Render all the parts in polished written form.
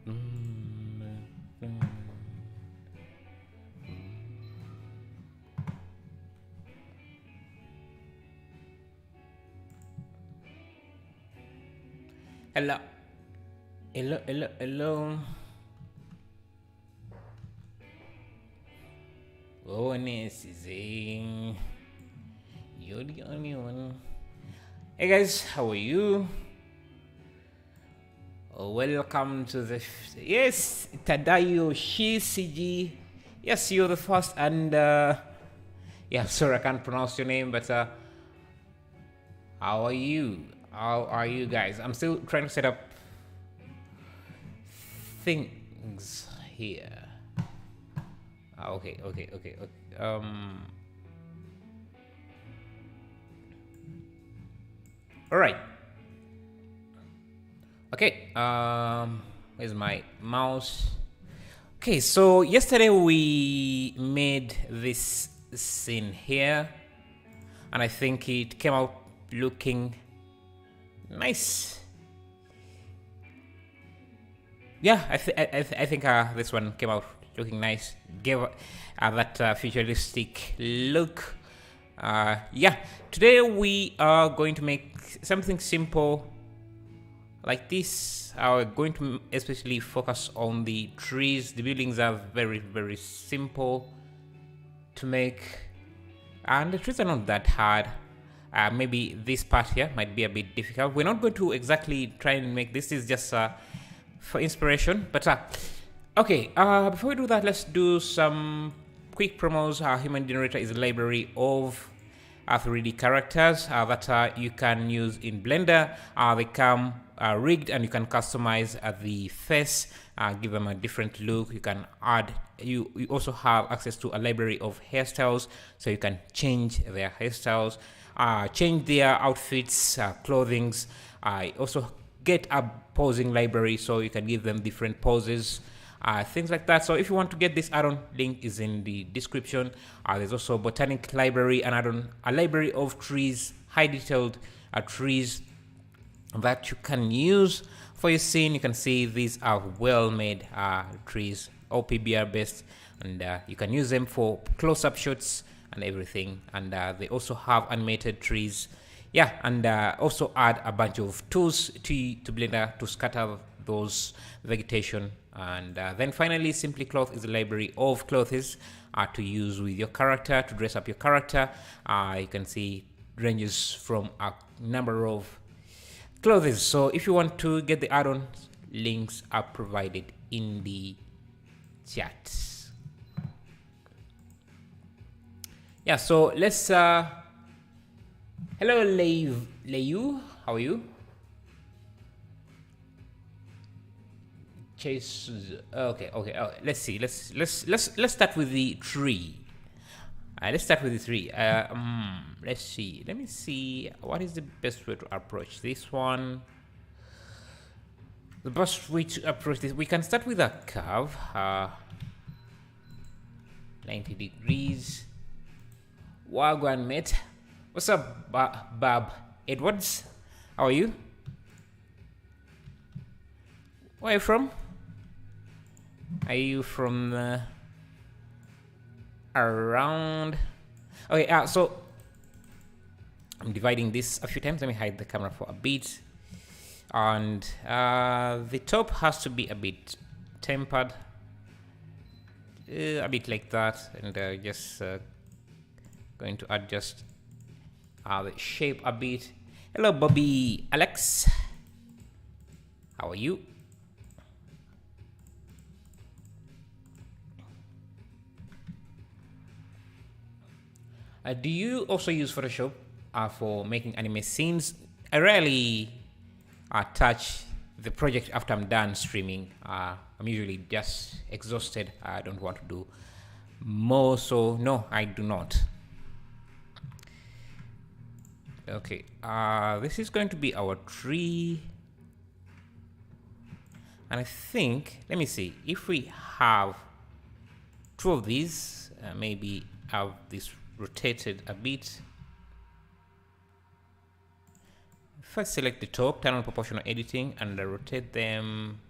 Hello. Hello. Oh, amazing. You're the only one. Hey guys, how are you? Welcome to the yes, Tadayo Shisiji. Yes, you're the first, and yeah, sorry I can't pronounce your name, but how are you? How are you guys? I'm still trying to set up things here. Okay. All right. Okay. Where's my mouse? Okay. So yesterday we made this scene here, and I think it came out looking nice. Yeah, I think this one came out looking nice. Gave that futuristic look. Yeah, today we are going to make something simple like this. We're going to especially focus on the trees. The buildings are very, very simple to make, and the trees are not that hard. Maybe this part here might be a bit difficult. We're not going to exactly try and make this. This is just for inspiration, but okay, before we do that, let's do some quick promos. Our human generator is a library of 3D characters that you can use in Blender. They come rigged, and you can customize the face, give them a different look. You can add, you also have access to a library of hairstyles, so you can change their hairstyles, change their outfits, clothings. Also get a posing library, so you can give them different poses, things like that. So if you want to get this add-on, link is in the description. There's also botanic library, an add-on, a library of trees, high detailed trees that you can use for your scene. You can see these are well-made trees, all PBR based, and you can use them for close-up shots and everything. And they also have animated trees. Yeah, and also add a bunch of tools to Blender to scatter those vegetation. And then finally, Simply Cloth is a library of clothes to use with your character, to dress up your character. You can see ranges from a number of clothes. So if you want to get the add-ons, links are provided in the chat. Yeah, so let's hello, Leyu. How are you? Chase. Okay. Let's see. Let's start with the tree. Let's start with the tree. Let's see. Let me see. What is the best way to approach this one? The best way to approach this, we can start with a curve. 90 degrees. Wagwan, mate. What's up, Bob Edwards? How are you? Where are you from? Are you from around? Okay, so I'm dividing this a few times. Let me hide the camera for a bit. And the top has to be a bit tempered. A bit like that. And just going to adjust the shape a bit. Hello, Bobby Alex. How are you? Do you also use Photoshop for making anime scenes? I rarely touch the project after I'm done streaming. I'm usually just exhausted. I don't want to do more, so no, I do not. Okay, this is going to be our tree. And I think, let me see, if we have two of these, maybe have this rotated a bit. If I select the top, turn on proportional editing, and rotate them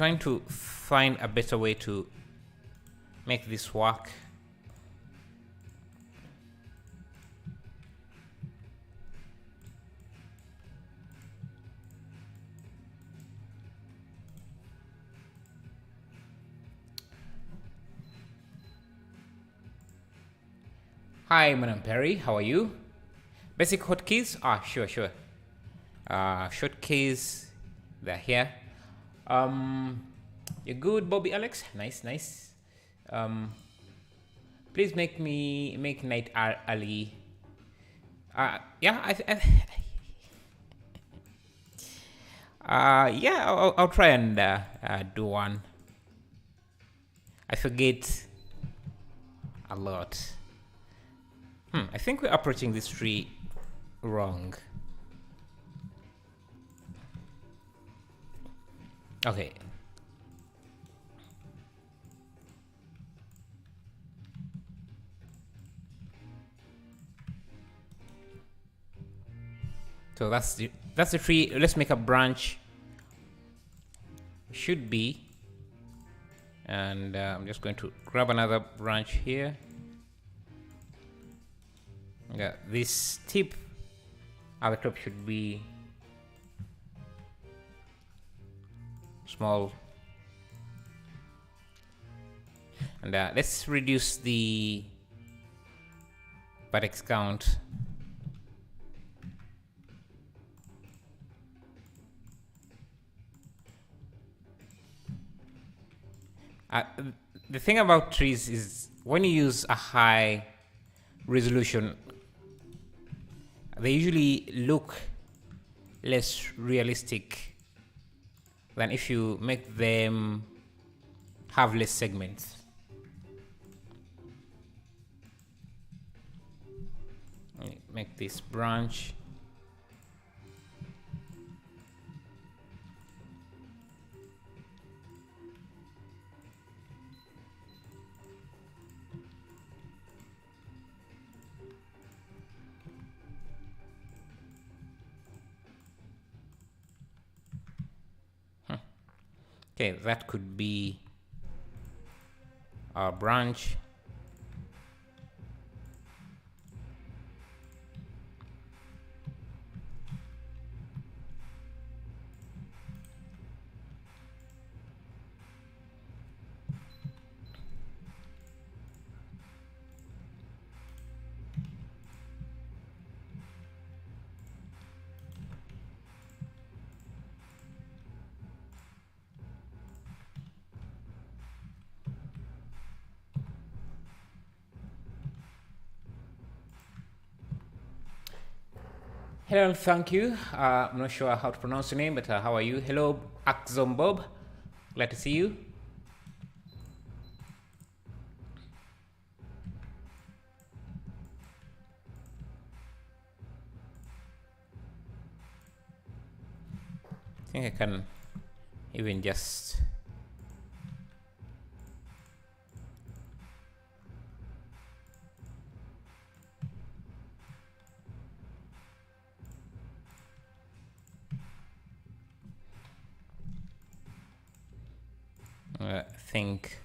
trying to find a better way to make this work. Hi, Madam Perry, how are you? Basic hotkeys? Sure. Shortkeys, they're here. You're good, Bobby Alex? Nice. Please make night early. Yeah, I'll try and do one. I forget a lot. I think we're approaching this tree wrong. Okay. So that's the tree. Let's make a branch. Should be. And I'm just going to grab another branch here. Yeah, this tip at the top should be small. And let's reduce the vertex count. The thing about trees is when you use a high resolution, they usually look less realistic than if you make them have less segments. Make this branch. Okay, that could be our branch. Hello, thank you. I'm not sure how to pronounce your name, but how are you? Hello, Axom Bob. Glad to see you. I think I can even just think.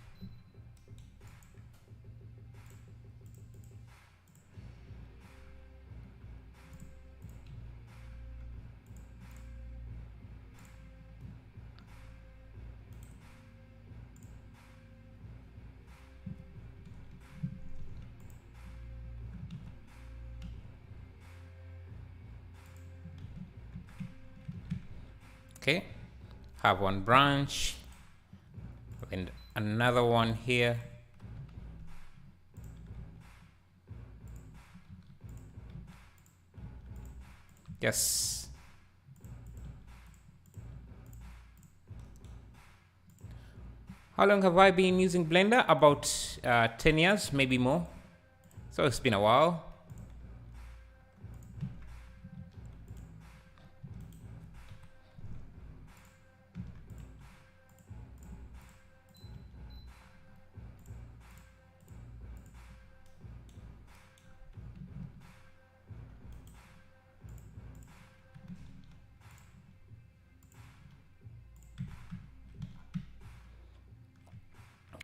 Okay, have one branch and another one here. Yes. How long have I been using Blender? About 10 years, maybe more. So it's been a while.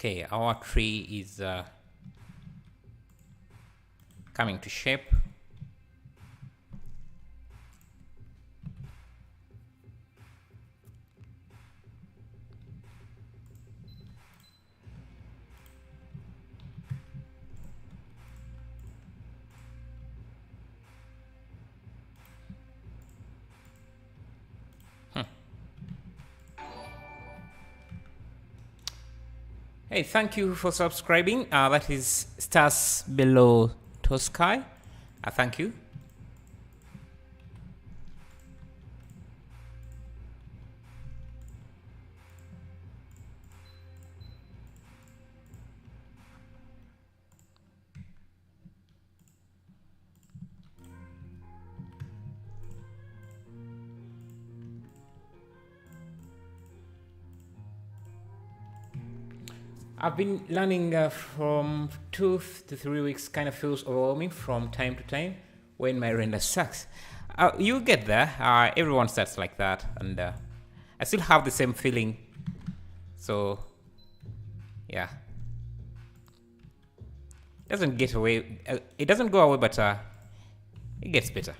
Okay, our tree is coming to shape. Hey, thank you for subscribing. That is Stars Below Toskai. Thank you. I've been learning from 2 to 3 weeks, kind of feels overwhelming from time to time when my render sucks. You get there, everyone starts like that, and I still have the same feeling. So, yeah. Doesn't get away, it doesn't go away, but it gets better.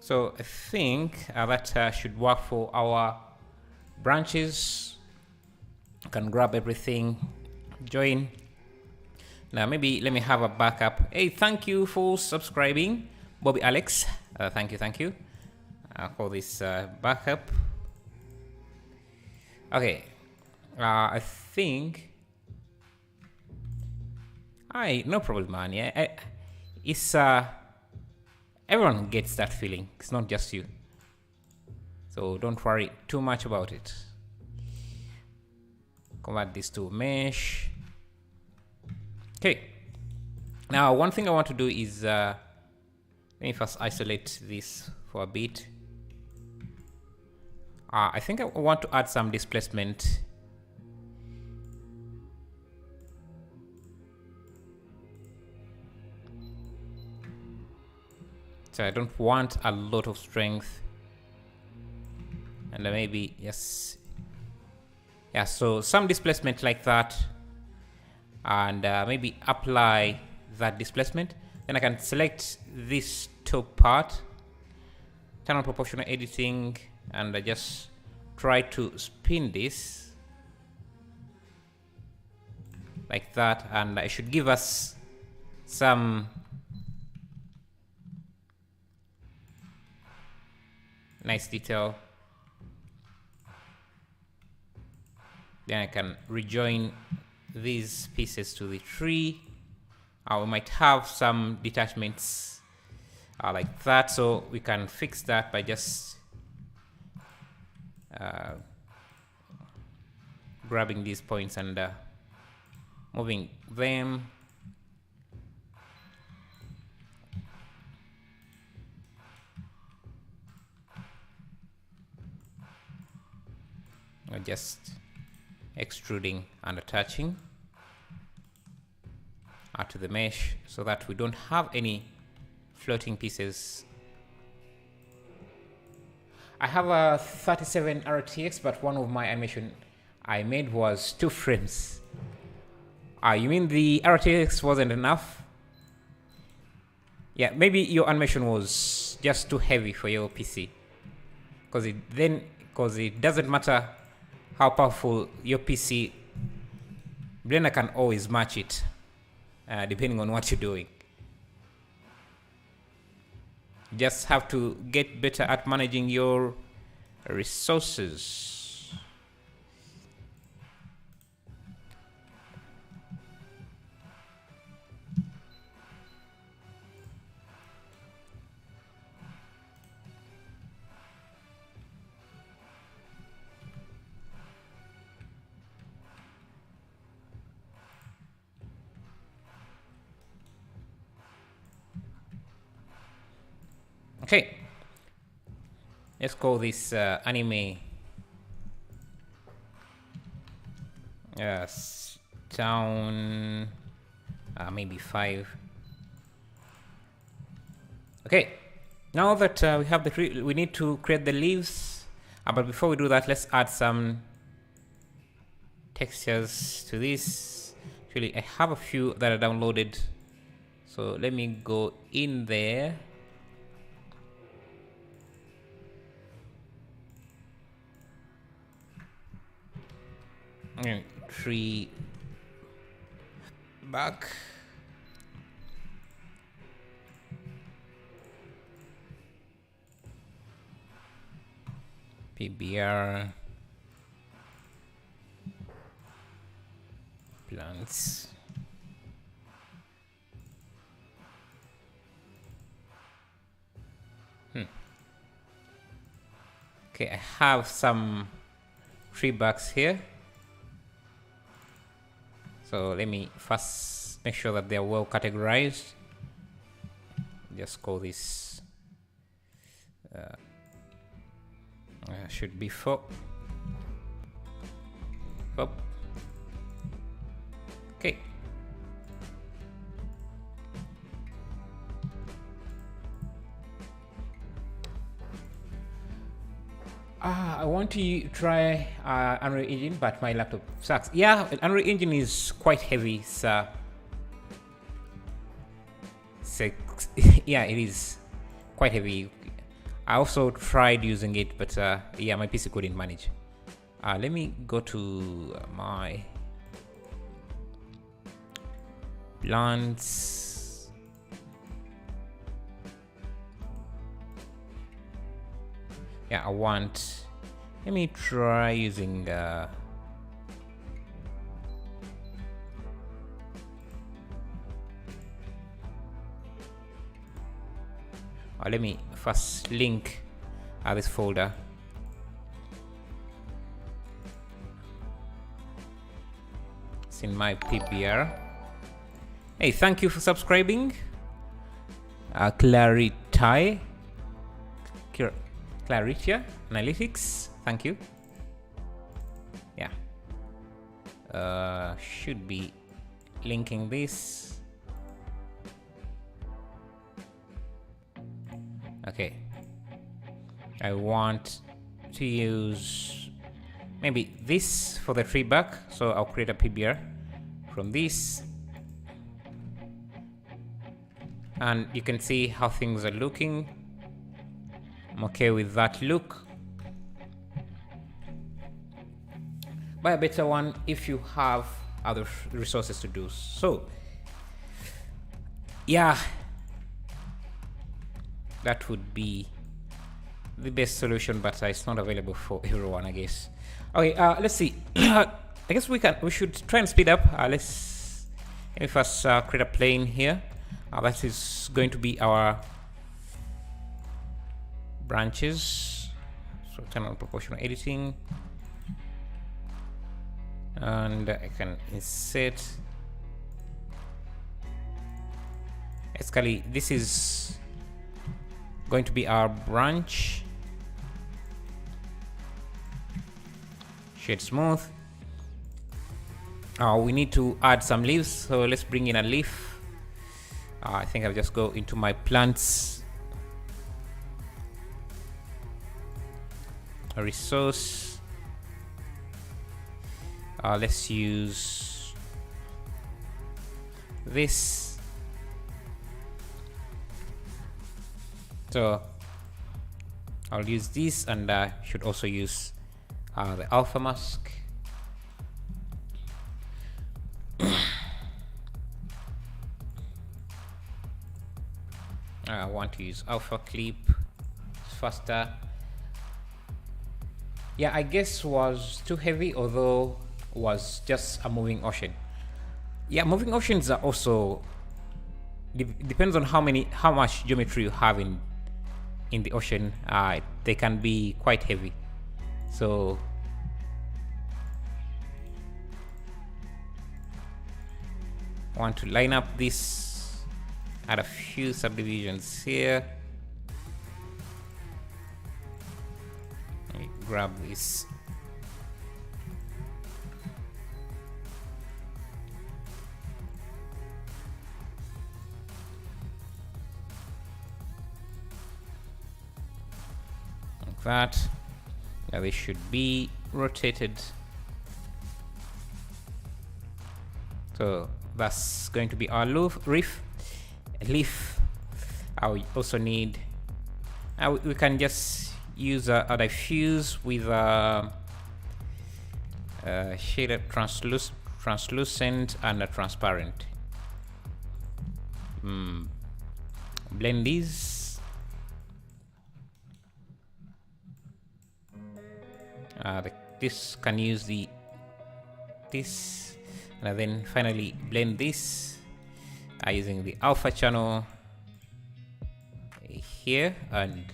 So I think that should work for our branches. You can grab everything, join. Now maybe let me have a backup. Hey, thank you for subscribing, Bobby Alex. Thank you for this backup. Okay, I think. No problem, man. Yeah, it's everyone gets that feeling. It's not just you. So don't worry too much about it. Convert this to mesh. Okay. Now, one thing I want to do is let me first isolate this for a bit. I think I want to add some displacement. So I don't want a lot of strength. And maybe, yes. Yeah, so some displacement like that. And maybe apply that displacement. Then I can select this top part, turn on proportional editing, and I just try to spin this like that, and it should give us some nice detail. Then I can rejoin these pieces to the tree. We might have some detachments like that, so we can fix that by just grabbing these points and moving them. Just extruding and attaching to the mesh so that we don't have any floating pieces. I have a 37 RTX, but one of my animation I made was 2 frames. You mean the RTX wasn't enough? Yeah, maybe your animation was just too heavy for your PC. Because it doesn't matter how powerful your PC, Blender can always match it, depending on what you're doing. You just have to get better at managing your resources. Okay, let's call this anime town maybe 5. Okay, now that we have the tree, we need to create the leaves. But before we do that, let's add some textures to this. Actually, I have a few that are downloaded, so let me go in there. Tree back. PBR plants. Okay, I have some tree barks here. So let me first make sure that they are well categorized. Just call this should be 4. Okay. I want to try Unreal Engine, but my laptop sucks. Yeah, Unreal Engine is quite heavy, so yeah, it is quite heavy. I also tried using it, but yeah, my PC couldn't manage. Let me go to my plants. Yeah, let me try using let me first link this folder. It's in my PBR. Hey, thank you for subscribing. Claritia Analytics, thank you. Yeah, should be linking this. Okay, I want to use maybe this for the tree back, so I'll create a PBR from this, and you can see how things are looking. I'm okay with that look. Buy a better one if you have other resources to do so. Yeah, that would be the best solution, but it's not available for everyone, I guess. Okay, let's see. I guess we should try and speed up. Let me first create a plane here. That is going to be our branches. So turn on proportional editing, and I can insert. Basically, this is going to be our branch. Shade smooth. We need to add some leaves, so let's bring in a leaf. I think I'll just go into my plants, a resource. Let's use this. So I'll use this, and should also use the alpha mask. I want to use alpha clip. It's faster. Yeah, I guess was too heavy, although was just a moving ocean. Yeah, moving oceans are also depends on how much geometry you have in the ocean. They can be quite heavy. So I want to line up this, add a few subdivisions here. grab this. Like that. Now they should be rotated. So that's going to be our leaf. I also need. We can just use a diffuse with a shaded translucent and a transparent. Blend these. This can use this, and then finally blend this using the alpha channel here, and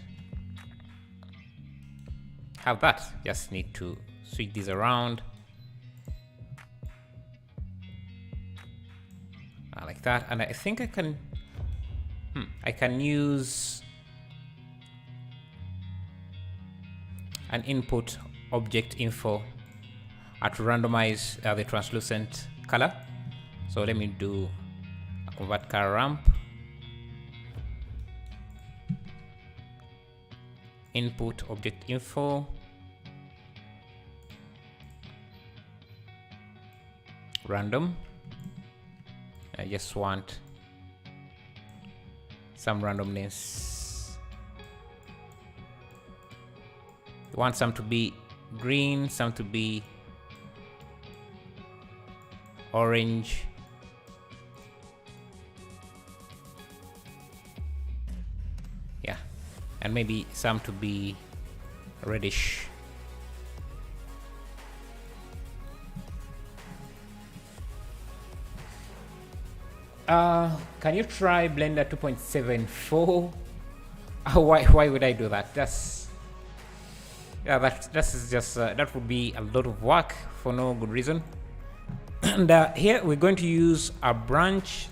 have that. Just need to switch these around like that, and I think I can use an input object info to randomize the translucent color. So let me do a convert color ramp, input object info, random. I just want some randomness. I want some to be green, some to be orange, yeah, and maybe some to be reddish. Can you try Blender 2.74? Why would I do that? That's just that would be a lot of work for no good reason. And here we're going to use a branch.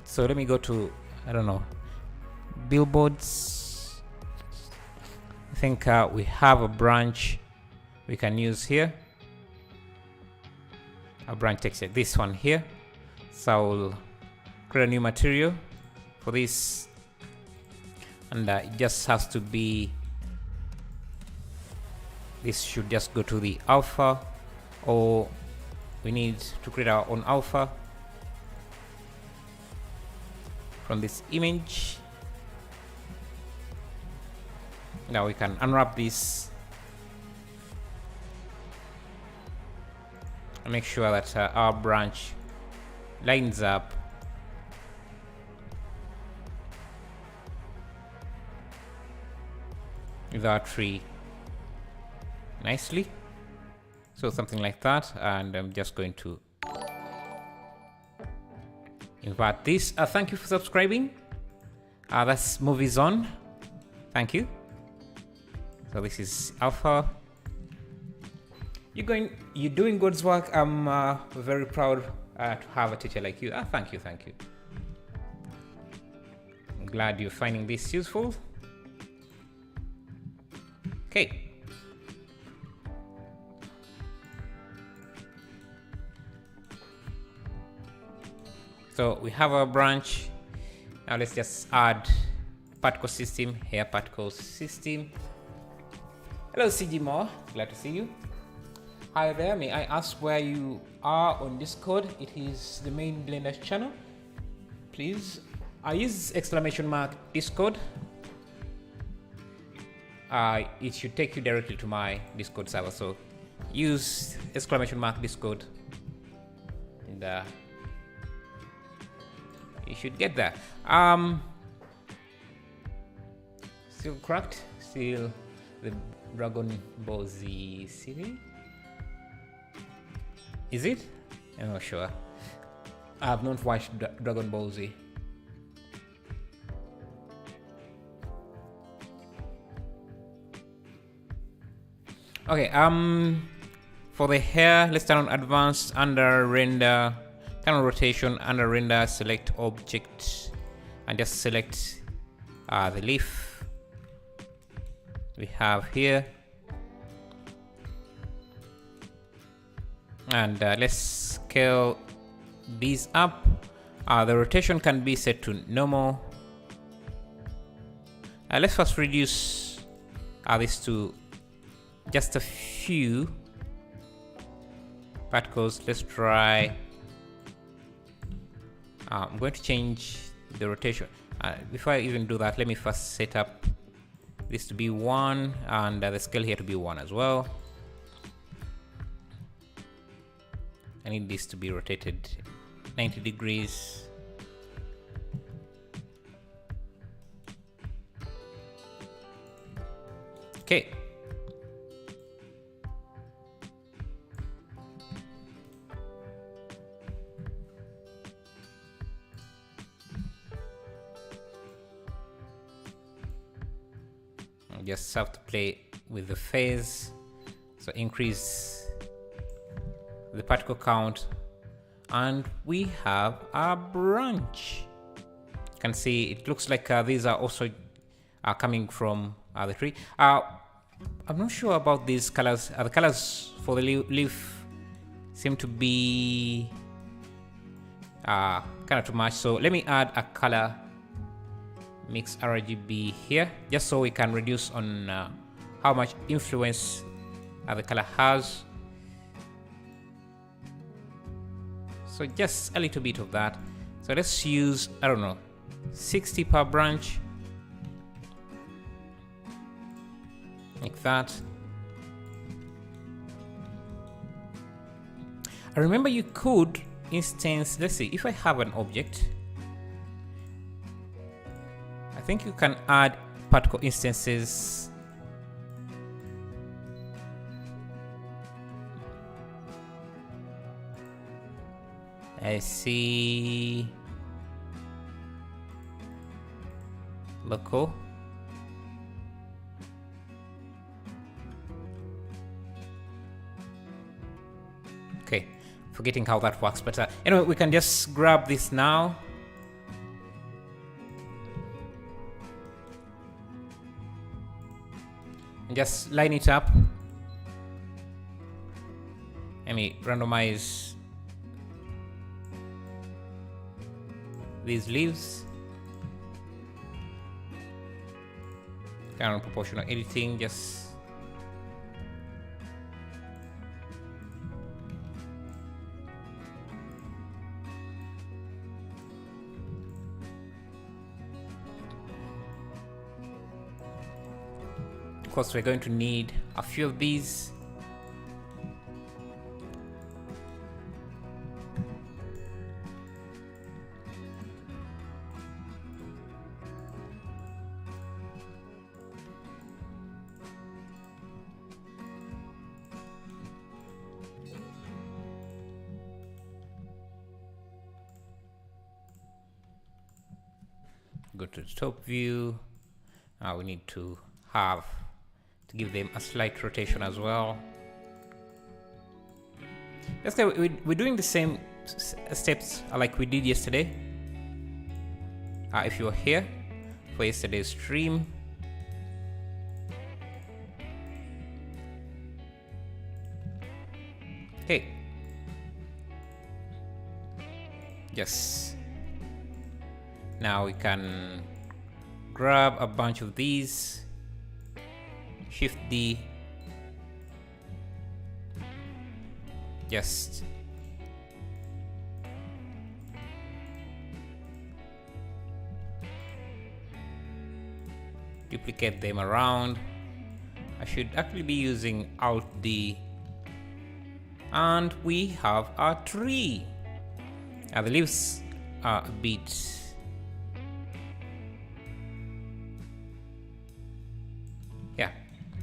So let me go to, I don't know, billboards. I think we have a branch we can use here. A branch text like this one here. So I'll create a new material for this, and it just has to be, this should just go to the alpha, or we need to create our own alpha from this image. Now we can unwrap this and make sure that our branch lines up with our tree nicely. So something like that, and I'm just going to invert this. Thank you for subscribing. That's movies on. Thank you. So this is alpha. You're doing God's work. I'm very proud to have a teacher like you. Thank you. I'm glad you're finding this useful. Okay. So we have our branch. Now let's just add particle system, hair particle system. Hello CG Moore, glad to see you. Hi there, may I ask where you are on Discord? It is the main Blender channel. Please, I use !! Discord. It should take you directly to my Discord server. So use ! Discord, and you should get there. Still cracked. Still the Dragon Ball Z city. Is it? I'm not sure. I have not watched Dragon Ball Z. Okay, for the hair, let's turn on advanced, under render, turn on rotation, under render, select object, and just select the leaf we have here. And let's scale these up. The rotation can be set to normal. Let's first reduce this to just a few particles. Let's try. I'm going to change the rotation. Before I even do that, let me first set up this to be 1 and the scale here to be 1 as well. I need this to be rotated 90 degrees. Okay. I just have to play with the phase, so increase the particle count, and we have a branch. You can see it looks like these are also coming from the tree. I'm not sure about these colors. The colors for the leaf seem to be kind of too much, so let me add a color mix RGB here, just so we can reduce on how much influence the color has. So just a little bit of that. So let's use, I don't know, 60 per branch, like that. I remember you could instance, let's see, if I have an object, I think you can add particle instances. I see local. Okay, forgetting how that works, but anyway, we can just grab this now. And just line it up. Let me randomize these leaves. Kind of proportional editing, just of course we're going to need a few of these. Go to the top view. We need to give them a slight rotation as well. Basically, we're doing the same steps like we did yesterday. If you were here for yesterday's stream, okay, yes. Now we can grab a bunch of these, Shift D, just duplicate them around. I should actually be using Alt D, and we have a tree. The leaves are a bit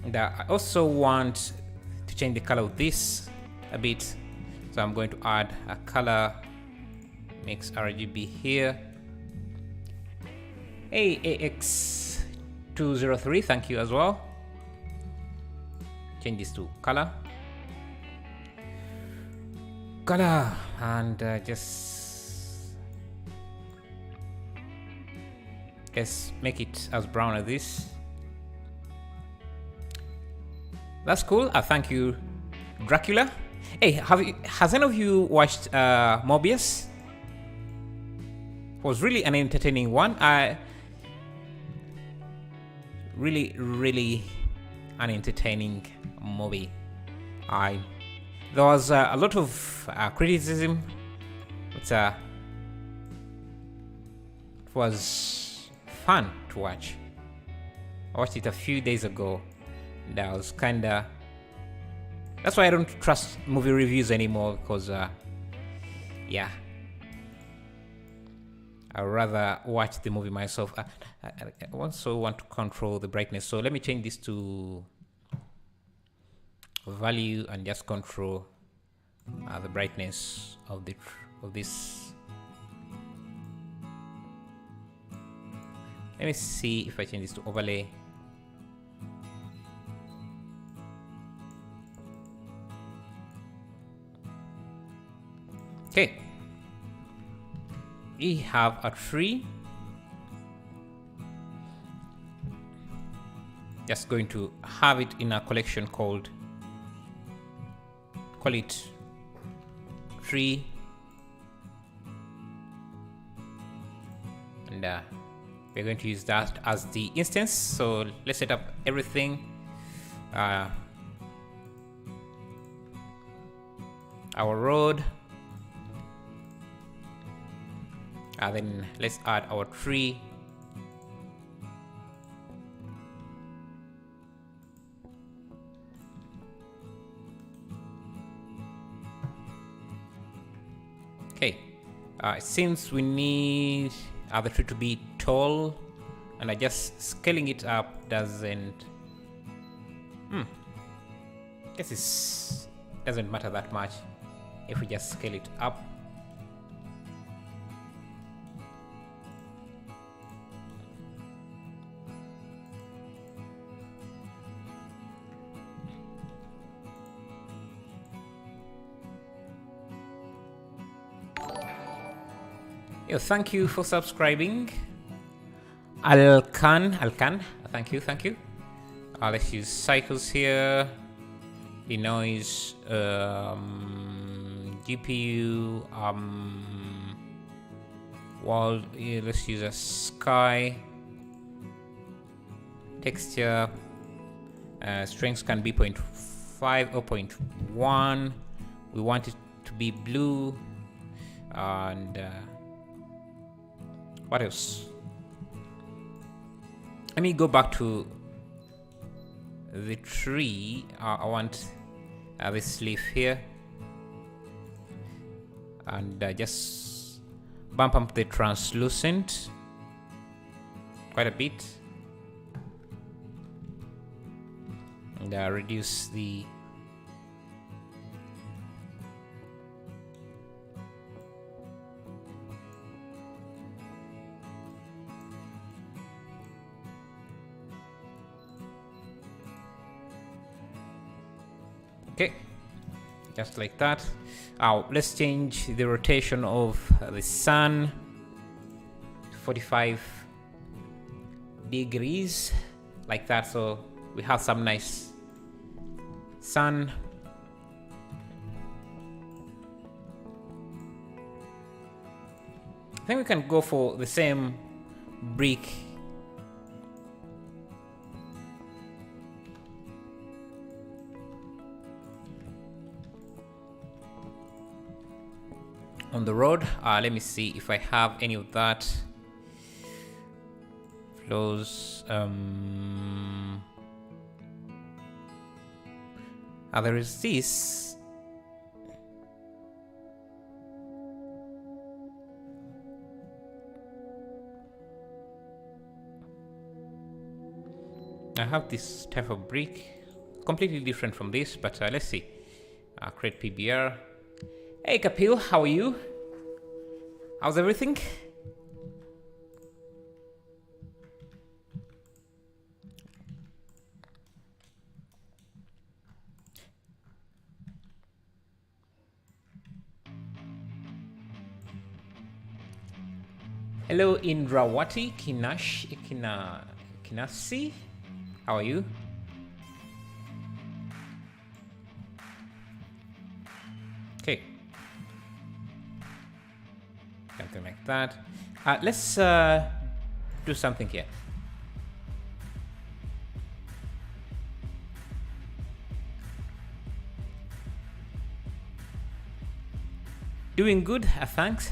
and I also want to change the color of this a bit, so I'm going to add a color mix RGB here. Hey, AX203, thank you as well. Change this to color, and just let's make it as brown as this. That's cool. Thank you, Dracula. Hey, has any of you watched Mobius? It was really an entertaining one. Really an entertaining movie. There was a lot of criticism, but it was fun to watch. I watched it a few days ago. That was kinda. That's why I don't trust movie reviews anymore, because yeah, I'd rather watch the movie myself. I also want to control the brightness, so let me change this to value and just control the brightness of this. Let me see if I change this to overlay. Okay, we have a tree. Just going to have it in a collection call it tree, and we're going to use that as the instance. So let's set up everything. Our road. Then let's add our tree. Okay, it seems we need the tree to be tall, and I just scaling it up doesn't. Guess it doesn't matter that much if we just scale it up. Yo, thank you for subscribing. Alkan, thank you. Let's use cycles here. The noise, GPU, wall. Yeah, let's use a sky. Texture. Strengths can be 0.5 or 0.1. We want it to be blue, and what else? Let me go back to the tree. I want this leaf here, and just bump up the translucent quite a bit, and reduce the okay, just like that. Let's change the rotation of the sun to 45 degrees, like that, so we have some nice sun. I think we can go for the same brick on the road. Let me see if I have any of that. Flows. There is this. I have this type of brick, completely different from this, but let's see. Create PBR. Hey Kapil, how are you? How's everything? Hello Indrawati Kinasi. How are you? that. Let's do something here. Doing good, thanks.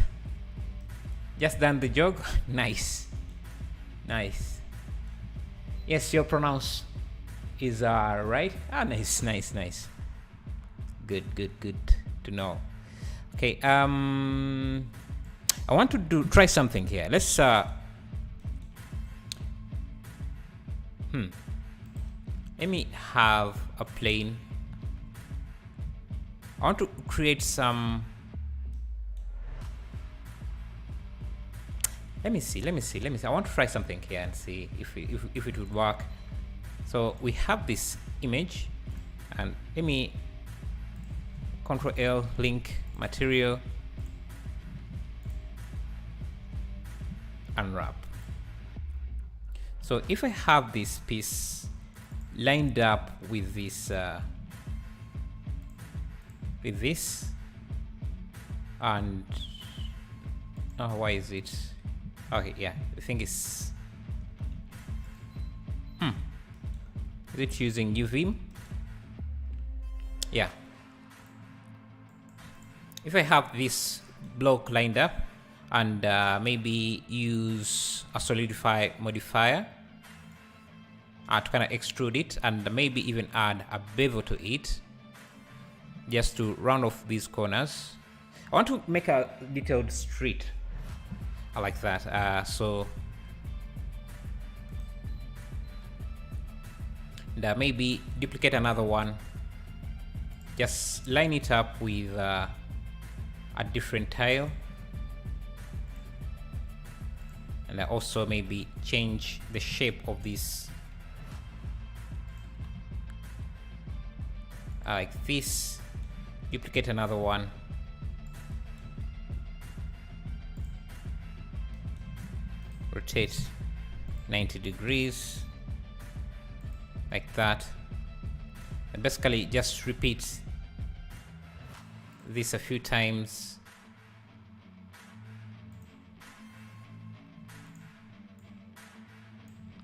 Just done the jog. Nice. Nice. Yes, your pronounce is right. Nice, nice, nice. Good to know. Okay, I want to try something here. Let's let me have a plane. I want to create some. Let me see. I want to try something here and see if it would work. So we have this image, and let me Control L, link, material, unwrap. So if I have this piece lined up with this, and why is it? Okay, yeah, I think it's is it using UV? Yeah. If I have this block lined up and maybe use a solidify modifier to kind of extrude it, and maybe even add a bevel to it just to round off these corners. I want to make a detailed street. I like that. So and maybe duplicate another one, just line it up with a different tile, and I also maybe change the shape of this like this, duplicate another one, rotate 90 degrees like that, and basically just repeat this a few times.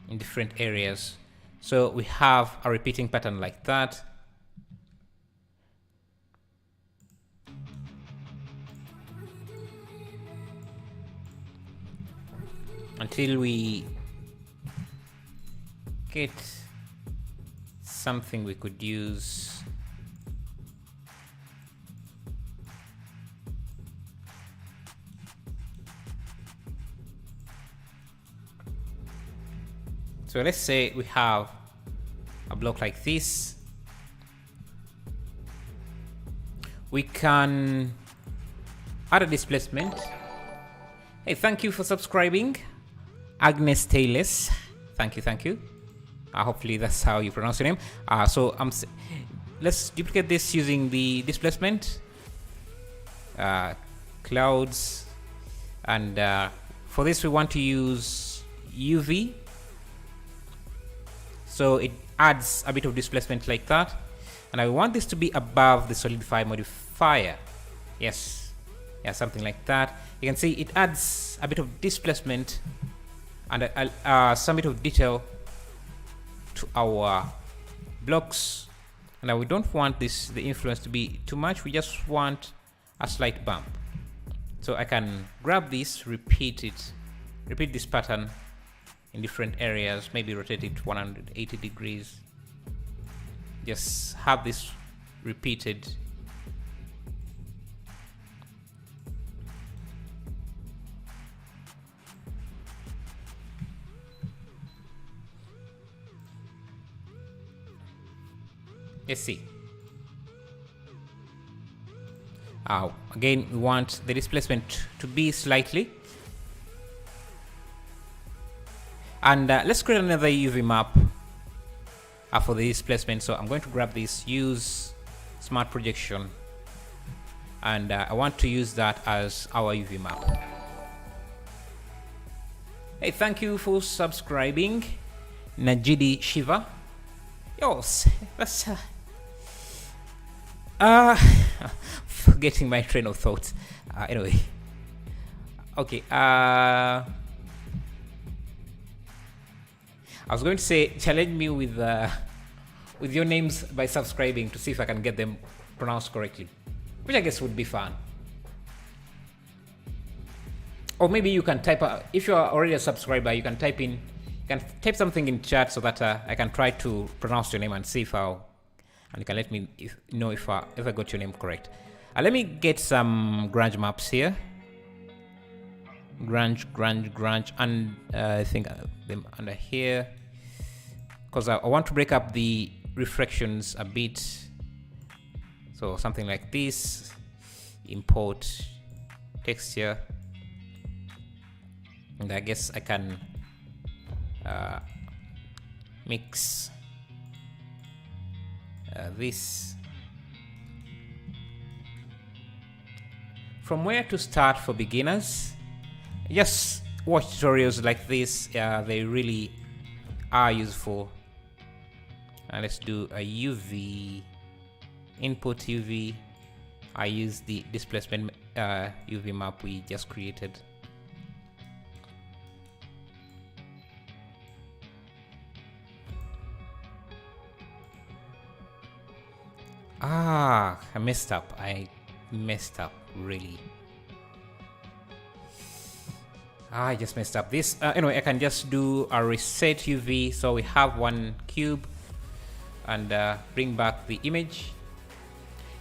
In different areas, so we have a repeating pattern like that. Until we get something we could use. So let's say we have a block like this. We can add a displacement. Hey, thank you for subscribing, Agnes Tayless. Thank you. Hopefully that's how you pronounce your name. So let's duplicate this using the displacement, clouds, and for this we want to use UV. So it adds a bit of displacement like that, and I want this to be above the solidify modifier. Yes, yeah, something like that. You can see it adds a bit of displacement and some bit of detail to our blocks. Now we don't want the influence to be too much. We just want a slight bump. So I can grab this, repeat this pattern in different areas, maybe rotate it 180 degrees. Just have this repeated. Let's see. Again, we want the displacement to be slightly. And let's create another UV map for the displacement. So I'm going to grab this, use smart projection, and I want to use that as our UV map. Hey, thank you for subscribing, Najidi Shiva. Yes, that's forgetting my train of thought. Anyway, Okay. I was going to say challenge me with your names by subscribing to see if I can get them pronounced correctly, which I guess would be fun. Or maybe you can type, if you are already a subscriber, you can type something in chat so that I can try to pronounce your name and see and you can let me know if I got your name correct. Let me get some grunge maps here. Grunge, and I think them under here, because I want to break up the reflections a bit. So something like this, import texture, and I guess I can mix this. From where to start for beginners? Just watch tutorials like this. They really are useful. Let's do a UV, input UV. I use the displacement UV map we just created. I messed up. I messed up, really. I just messed up this. Anyway, I can just do a reset UV. So we have one cube and bring back the image.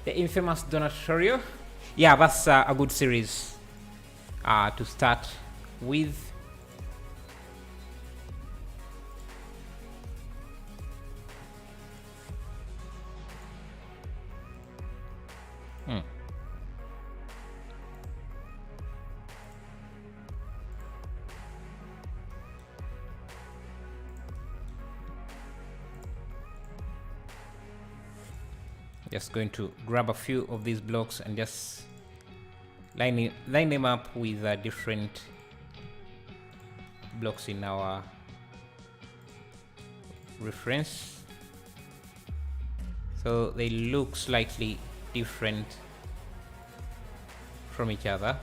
The infamous donut tutorial. Yeah, that's a good series to start with. Just going to grab a few of these blocks and just line them up with different blocks in our reference, so they look slightly different from each other.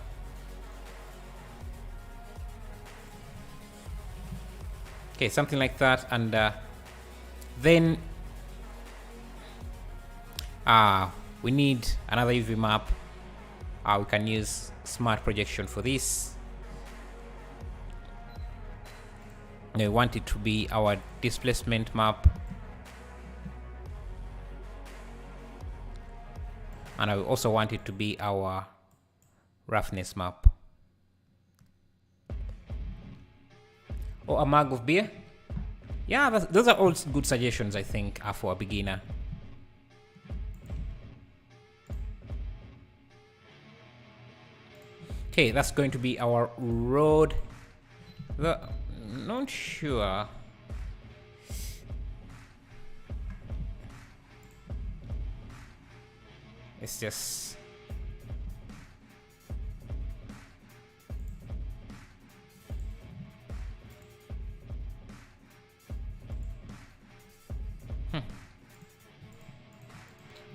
Okay, something like that, and then we need another UV map. We can use smart projection for this. We want it to be our displacement map, and I also want it to be our roughness map. Or a mug of beer. Yeah, those are all good suggestions, I think, for a beginner. Okay, that's going to be our road. Not sure. It's just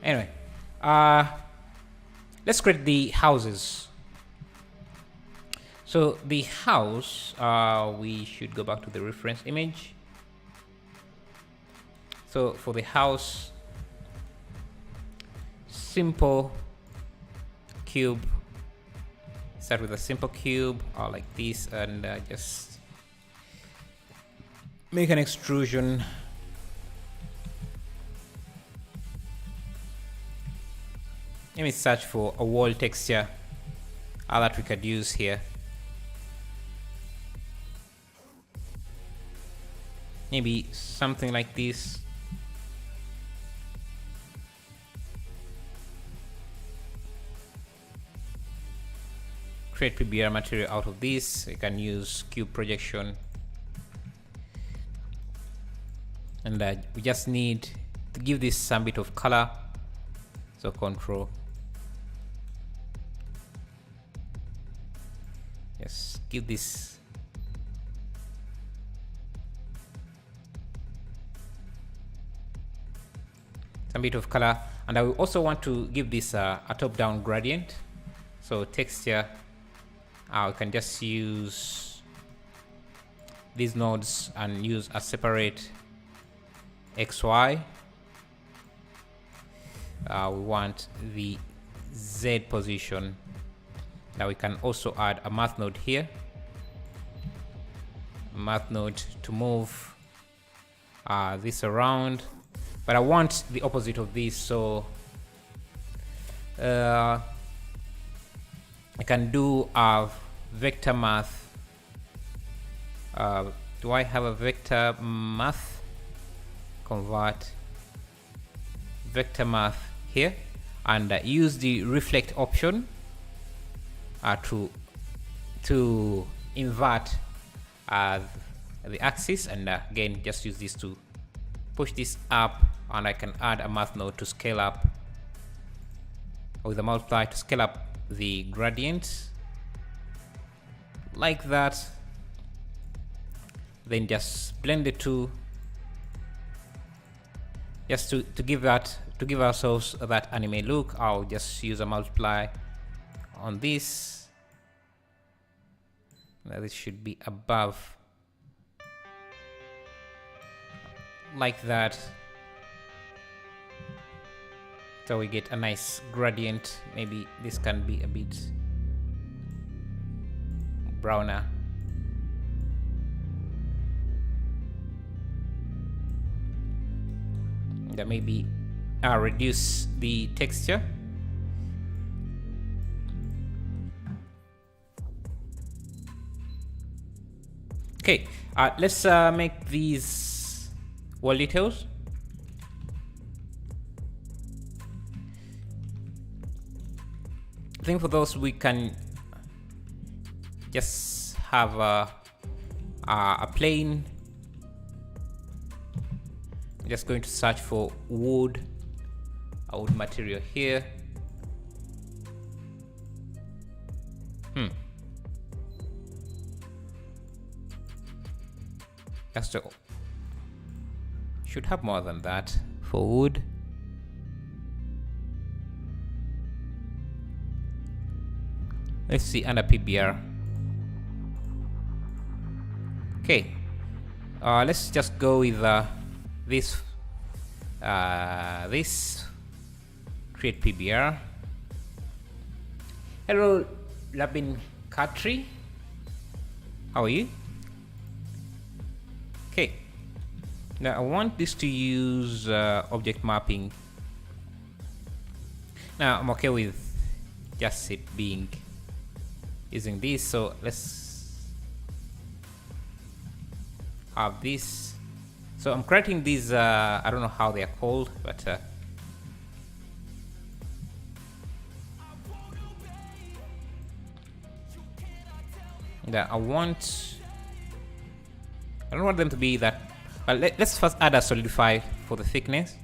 anyway, let's create the houses. So the house, we should go back to the reference image. So for the house, simple cube, start with a simple cube like this, and just make an extrusion. Let me search for a wall texture that we could use here. Maybe something like this. Create PBR material out of this. You can use cube projection. And we just need to give this some bit of color. So control. Yes, give this some bit of color, and I will also want to give this a top-down gradient. So texture, we can just use these nodes and use a separate XY. We want the Z position. Now we can also add a math node here. Math node to move this around, but I want the opposite of this, so I can do a vector math. Do I have a vector math? Convert vector math here, and use the reflect option to invert the axis, and again just use this to push this up, and I can add a math node to scale up with a multiply to scale up the gradient like that. Then just blend the two, just to give ourselves that anime look. I'll just use a multiply on this. Now this should be above, like that, so we get a nice gradient. Maybe this can be a bit browner. That maybe reduce the texture. Okay, let's make these wall details. I think for those we can just have a plane. I'm just going to search for wood, a wood material here. Just should have more than that for wood. Let's see under PBR. Okay, let's just go with this. This create PBR. Hello, Labin Katri. How are you? Okay. Now I want this to use object mapping. Now I'm okay with just it being using this, so let's have this. So I'm creating these, I don't know how they are called, but yeah, I don't want them to be that. Let's first add a solidify for the thickness.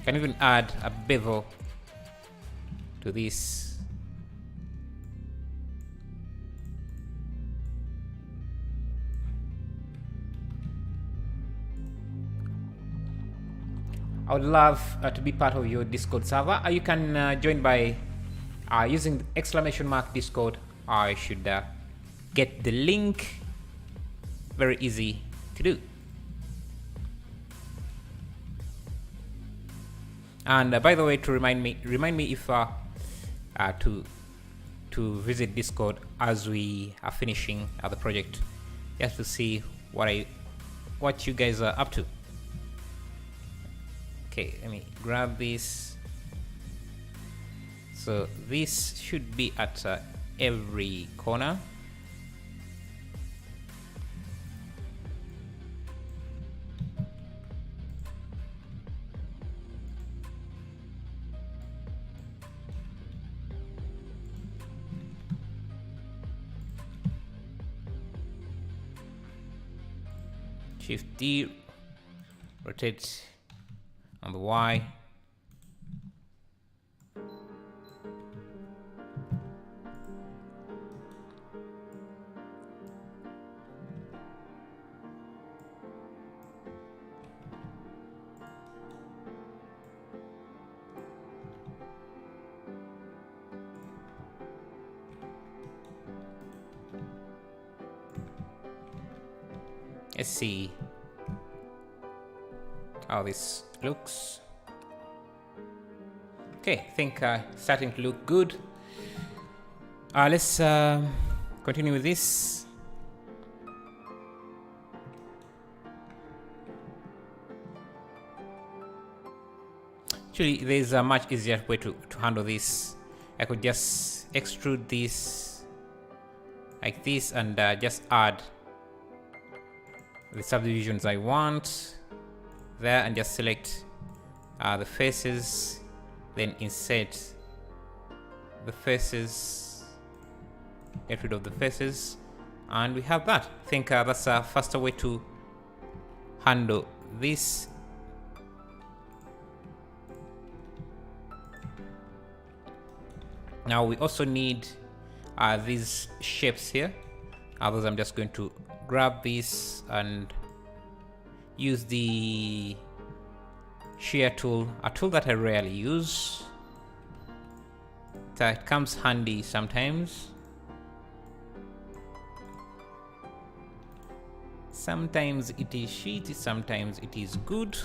Can even add a bevel to this. I would love to be part of your Discord server. You can join by using the exclamation mark Discord. I should get the link. Very easy to do. And by the way, to remind me if to visit Discord as we are finishing the project, just to see what you guys are up to. Okay, let me grab this. So this should be at every corner. Shift D, rotate on the Y. Let's see how this looks. Okay, I think starting to look good. Let's continue with this. Actually, there's a much easier way to handle this. I could just extrude this like this and just add the subdivisions I want there and just select the faces, then insert the faces, get rid of the faces, and we have that. I think that's a faster way to handle this. Now we also need these shapes here. Others, I'm just going to grab this and use the shear tool, a tool that I rarely use. It comes handy sometimes. Sometimes it is shitty, sometimes it is good.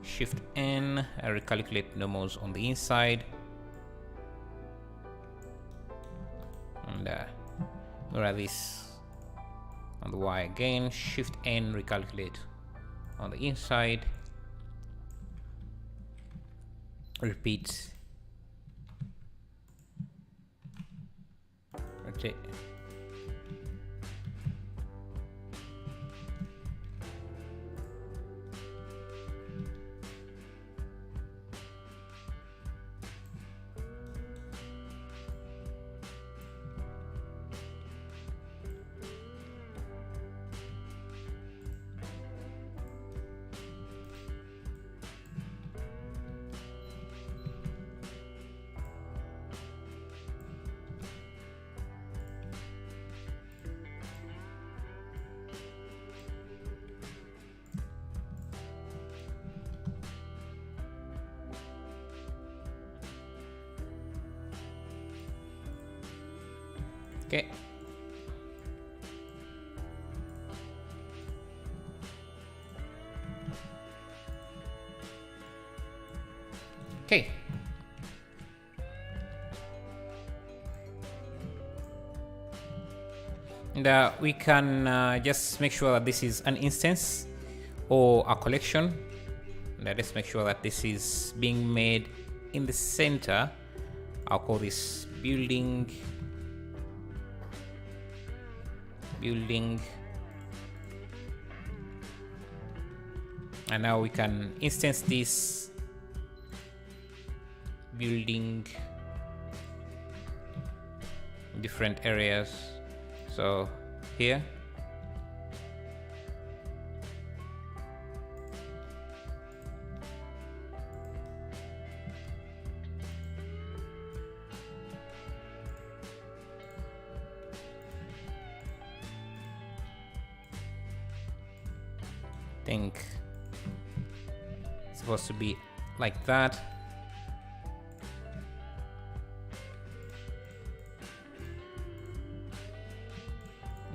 Shift N, I recalculate normals on the inside. And mirror this on the Y again. Shift N, recalculate on the inside. Repeat. Rotate. Okay. Okay. And we can just make sure that this is an instance or a collection. And let's make sure that this is being made in the center. I'll call this building. And now we can instance this building in different areas. So here, think it's supposed to be like that.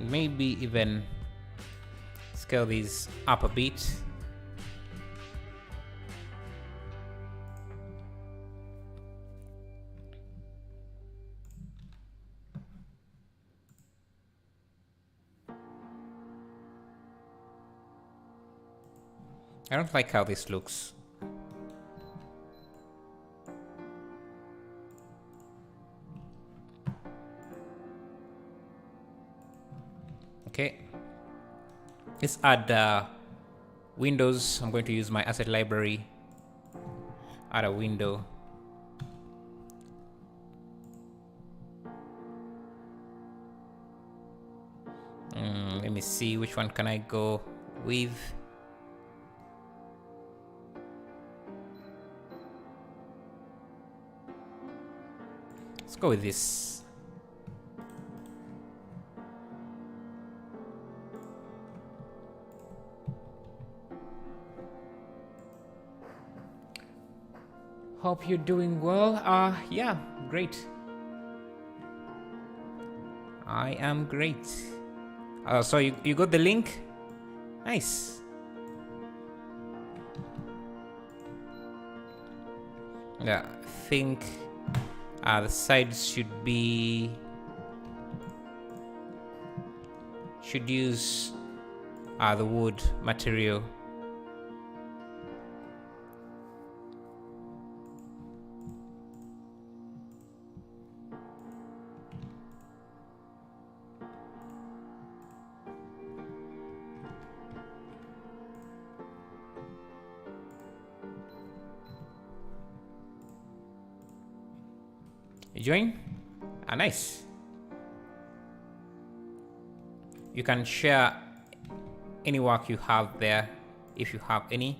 Maybe even scale these up a bit. I don't like how this looks. Okay, let's add windows. I'm going to use my asset library. Add a window. Let me see, which one can I go with? Let's go with this. Hope you're doing well. Yeah, great. I am great. So you got the link? Nice. Yeah, I think the sides should use the wood material. You join? Nice. You can share any work you have there, if you have any.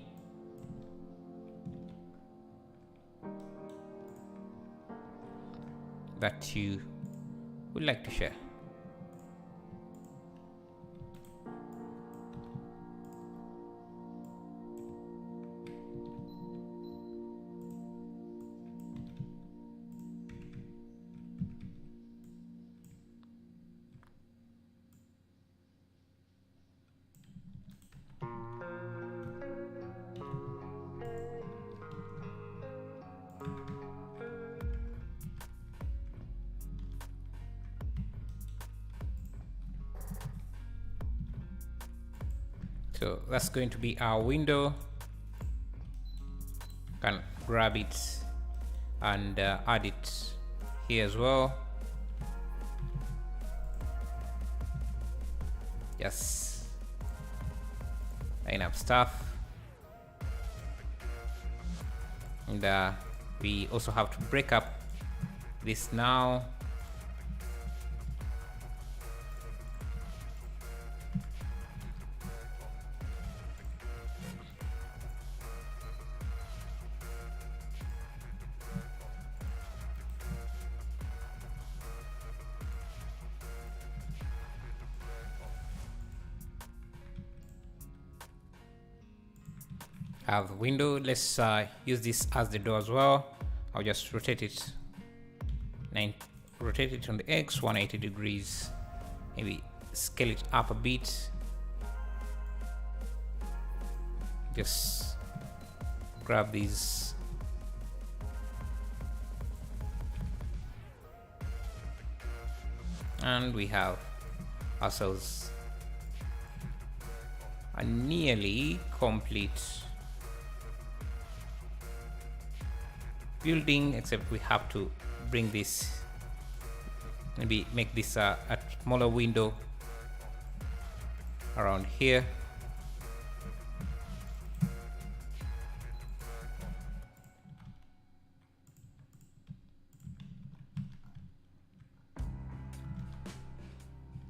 That you would like to share. So that's going to be our window. Can grab it and add it here as well. Yes, enough stuff. And we also have to break up this now. Have the window. Let's use this as the door as well. I'll just rotate it rotate it on the X 180 degrees, maybe scale it up a bit. Just grab these and we have ourselves a nearly complete building, except we have to bring this, maybe make this a smaller window around here.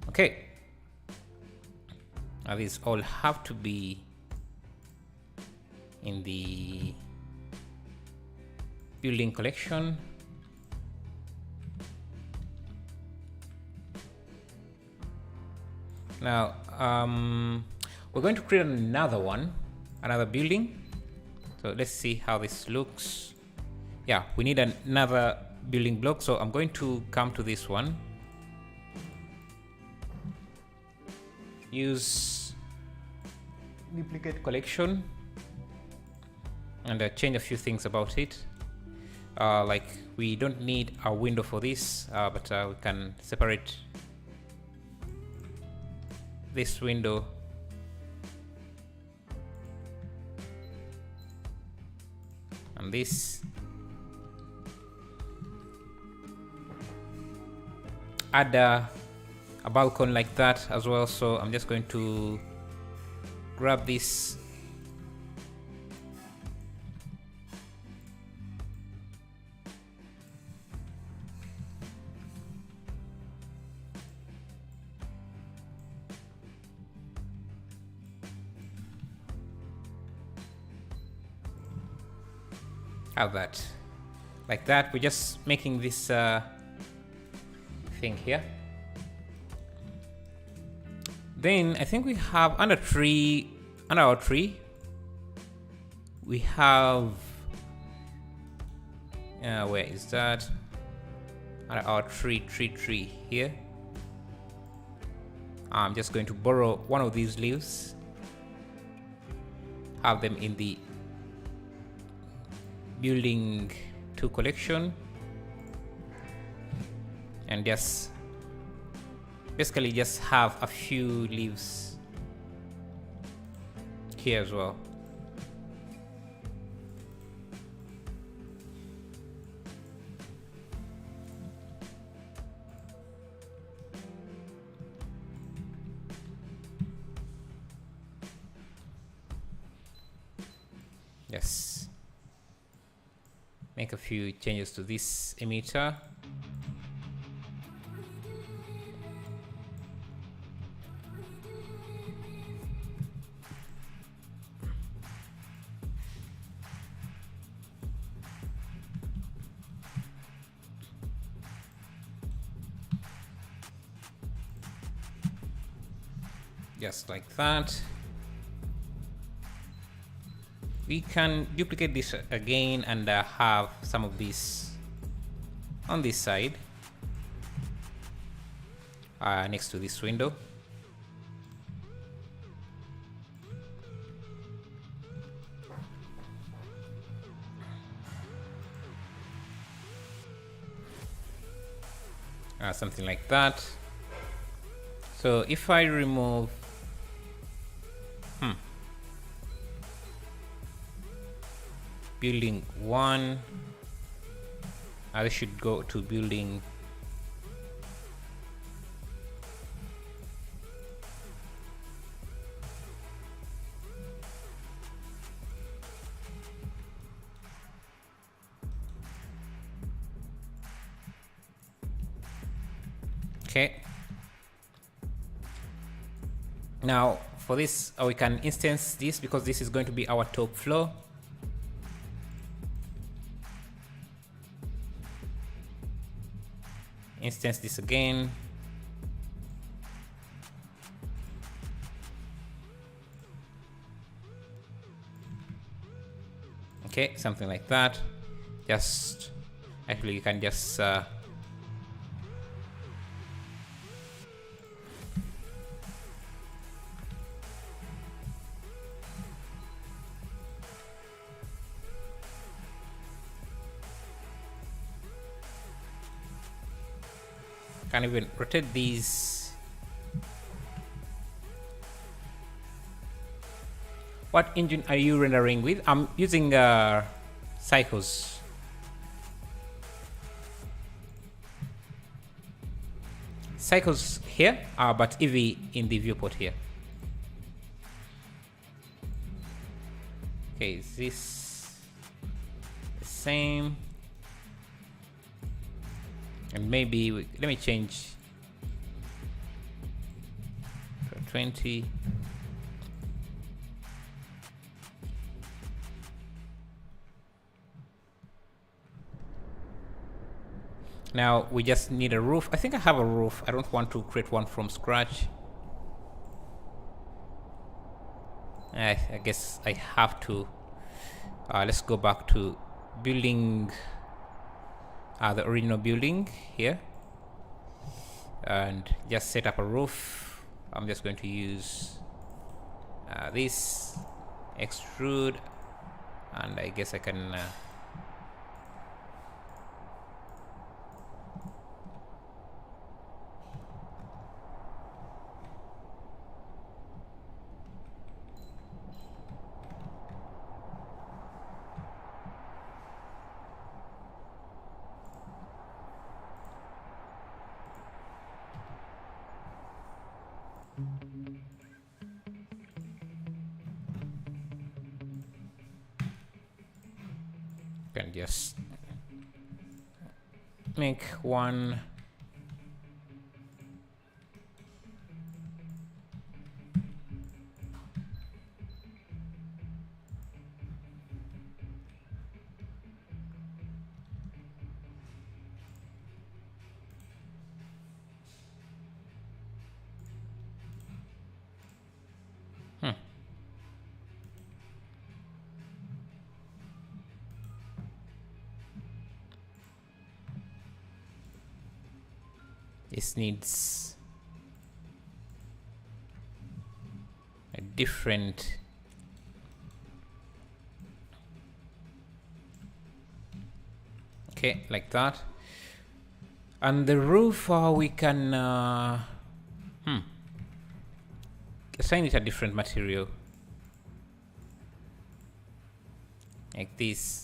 Okay, now these all have to be in the building collection. Now we're going to create another building. So let's see how this looks. Yeah, we need another building block, so I'm going to come to this one, use duplicate collection, and change a few things about it. Like we don't need a window for this, but we can separate this window and this. Add a balcony like that as well. So I'm just going to grab this have that like that. We're just making this thing here. Then I think we have under our tree we have where is that? Under our tree here, I'm just going to borrow one of these leaves, have them in the building 2 collection, and just basically just have a few leaves here as well. Yes. Make a few changes to this emitter. Just like that. We can duplicate this again and have some of this on this side, next to this window. Something like that. So if I remove building 1, I should go to building okay. Now for this, we can instance this because this is going to be our top floor. Instance this again. Okay, something like that. Just actually you can just can even rotate these. What engine are you rendering with? I'm using Cycles. Cycles here, but EV in the viewport here. Okay, is this the same? And maybe let me change to 20. Now we just need a roof. I think I have a roof. I don't want to create one from scratch. I guess I have to. Let's go back to building. The original building here, and just set up a roof. I'm just going to use this extrude, and I guess I can just make one this needs different. Okay, like that. And the roof, we can assign it a different material, like this.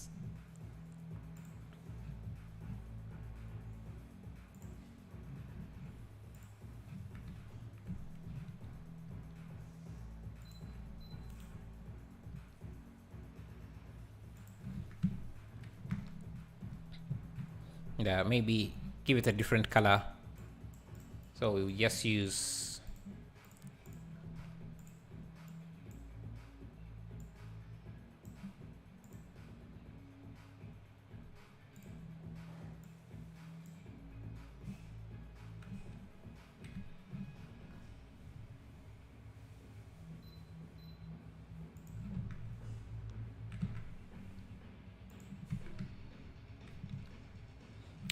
Yeah, maybe give it a different color. So we'll just use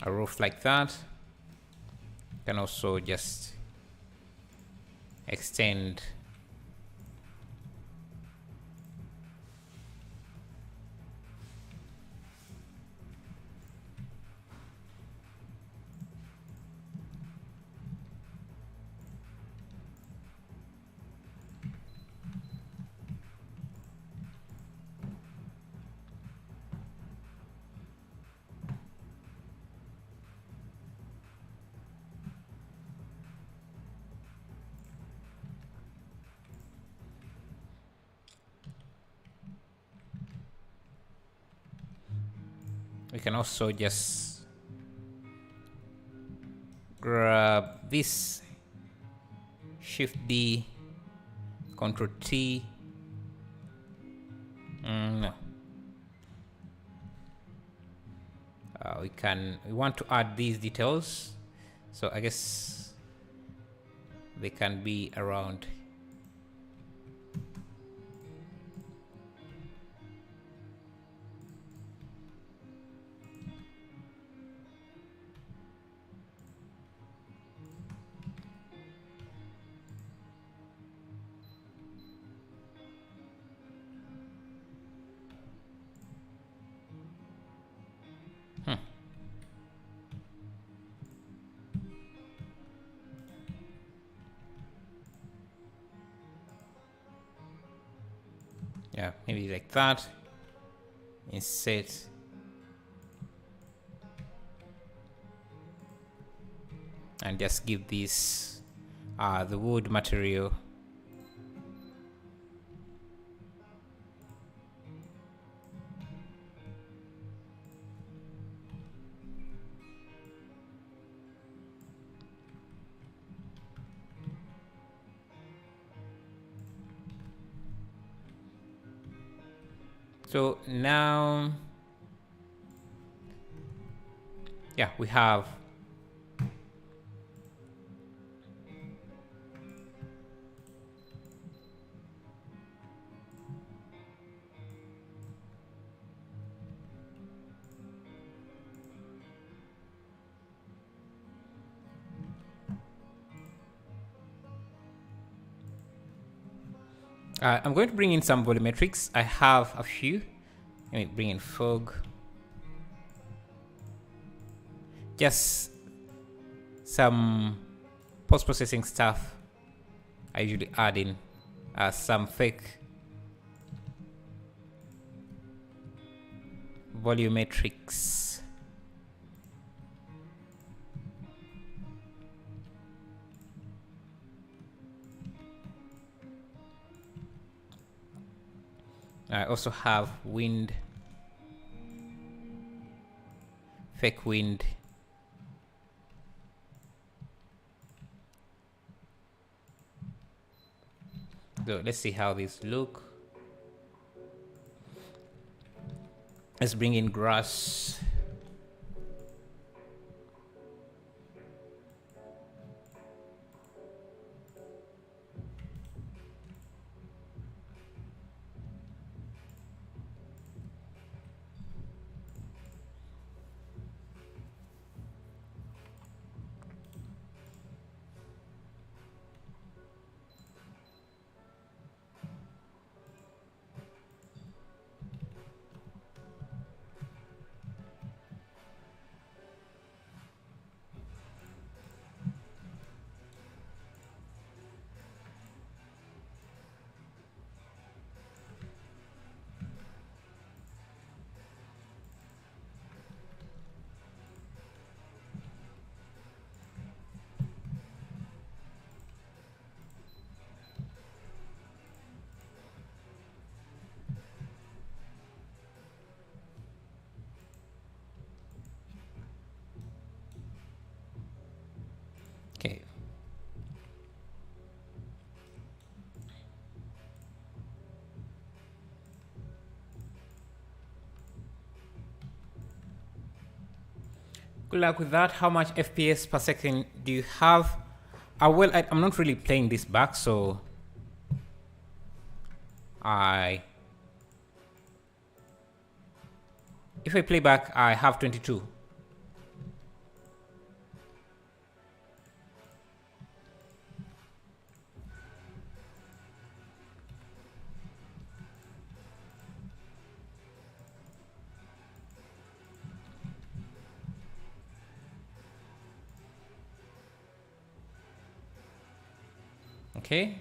a roof like that. You can also just extend we can also just grab this, Shift D, Control T. No. We want to add these details, so I guess they can be around. Yeah, maybe like that. Insert. And just give this the wood material. So now, yeah, we have I'm going to bring in some volumetrics. I have a few. Let me bring in fog. Just some post-processing stuff. I usually add in some fake volumetrics. I also have wind, fake wind. So let's see how these look. Let's bring in grass. Good luck with that. How much FPS per second do you have? Well, I'm not really playing this back, so if I play back, I have 22. Okay.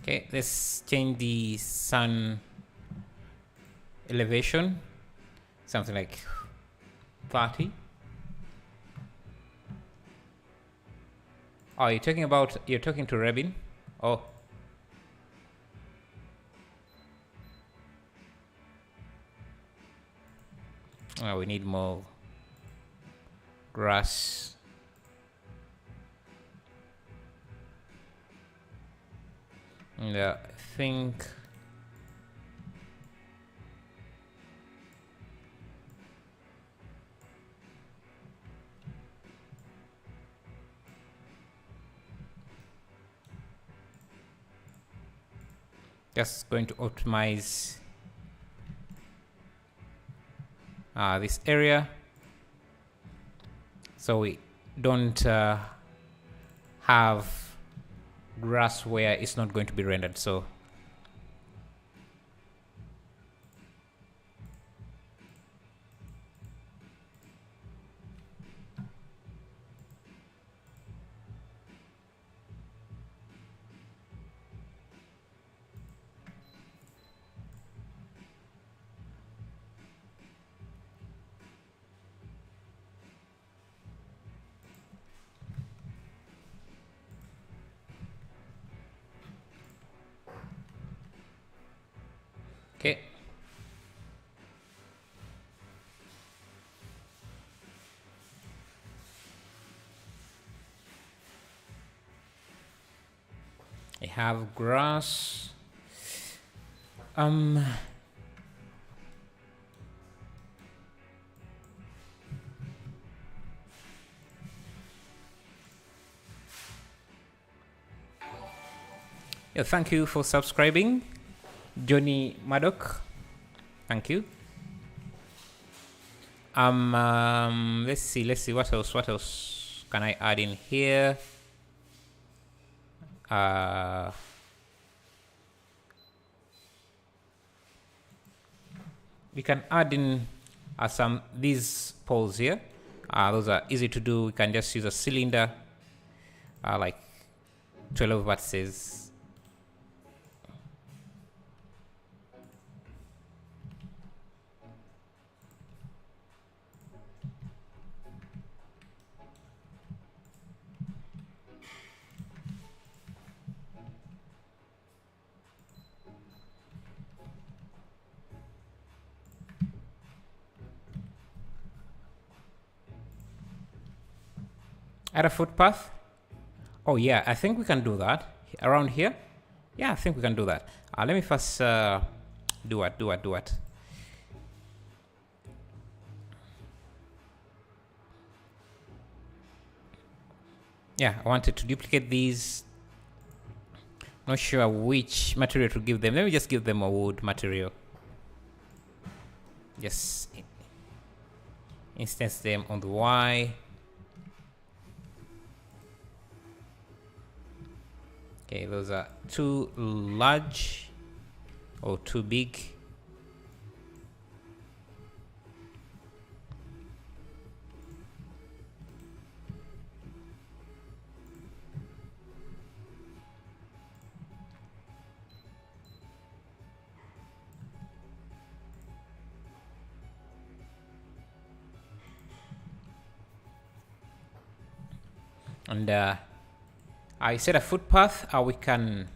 Okay, let's change the sun elevation, something like 30. Oh, you're talking to Rebin? Oh. Oh, we need more grass. And I think just going to optimize this area so we don't have grass where it's not going to be rendered. So okay. I have grass. Yeah, thank you for subscribing, Johnny Maddock. Thank you. Let's see what else can I add in here? We can add in some these poles here. Those are easy to do. We can just use a cylinder, like 12 vertices. Add a footpath. Oh yeah, I think we can do that around here. Yeah, I think we can do that. Let me first do it. Yeah, I wanted to duplicate these. Not sure which material to give them. Let me just give them a wood material. Just instance them on the Y. Okay, those are too large or too big. And I said a footpath. We can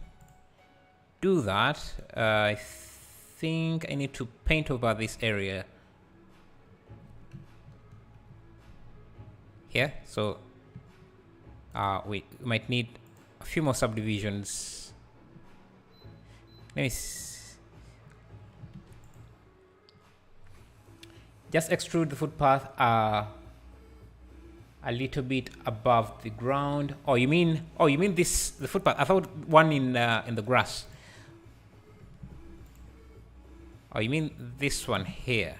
do that. I think I need to paint over this area here. So we might need a few more subdivisions. Let me just extrude the footpath a little bit above the ground. Oh, you mean this, the footpath? I thought one in the grass. Oh, you mean this one here?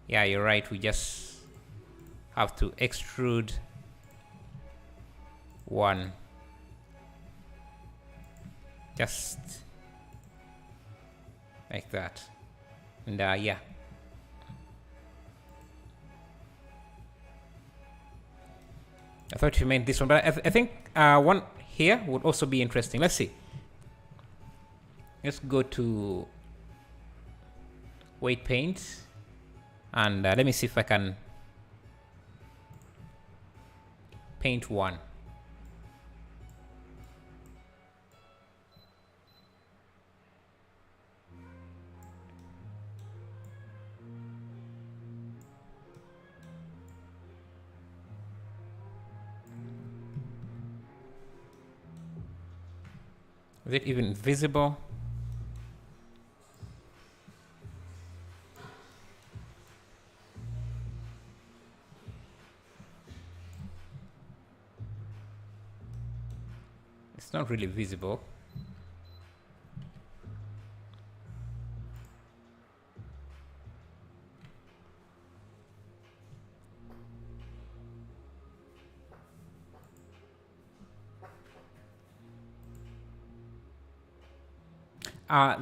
Yeah, you're right. We just have to extrude one. Just like that. And yeah. I thought you meant this one, but I think one here would also be interesting. Let's see. Let's go to weight paint, and let me see if I can paint one. Is it even visible? It's not really visible.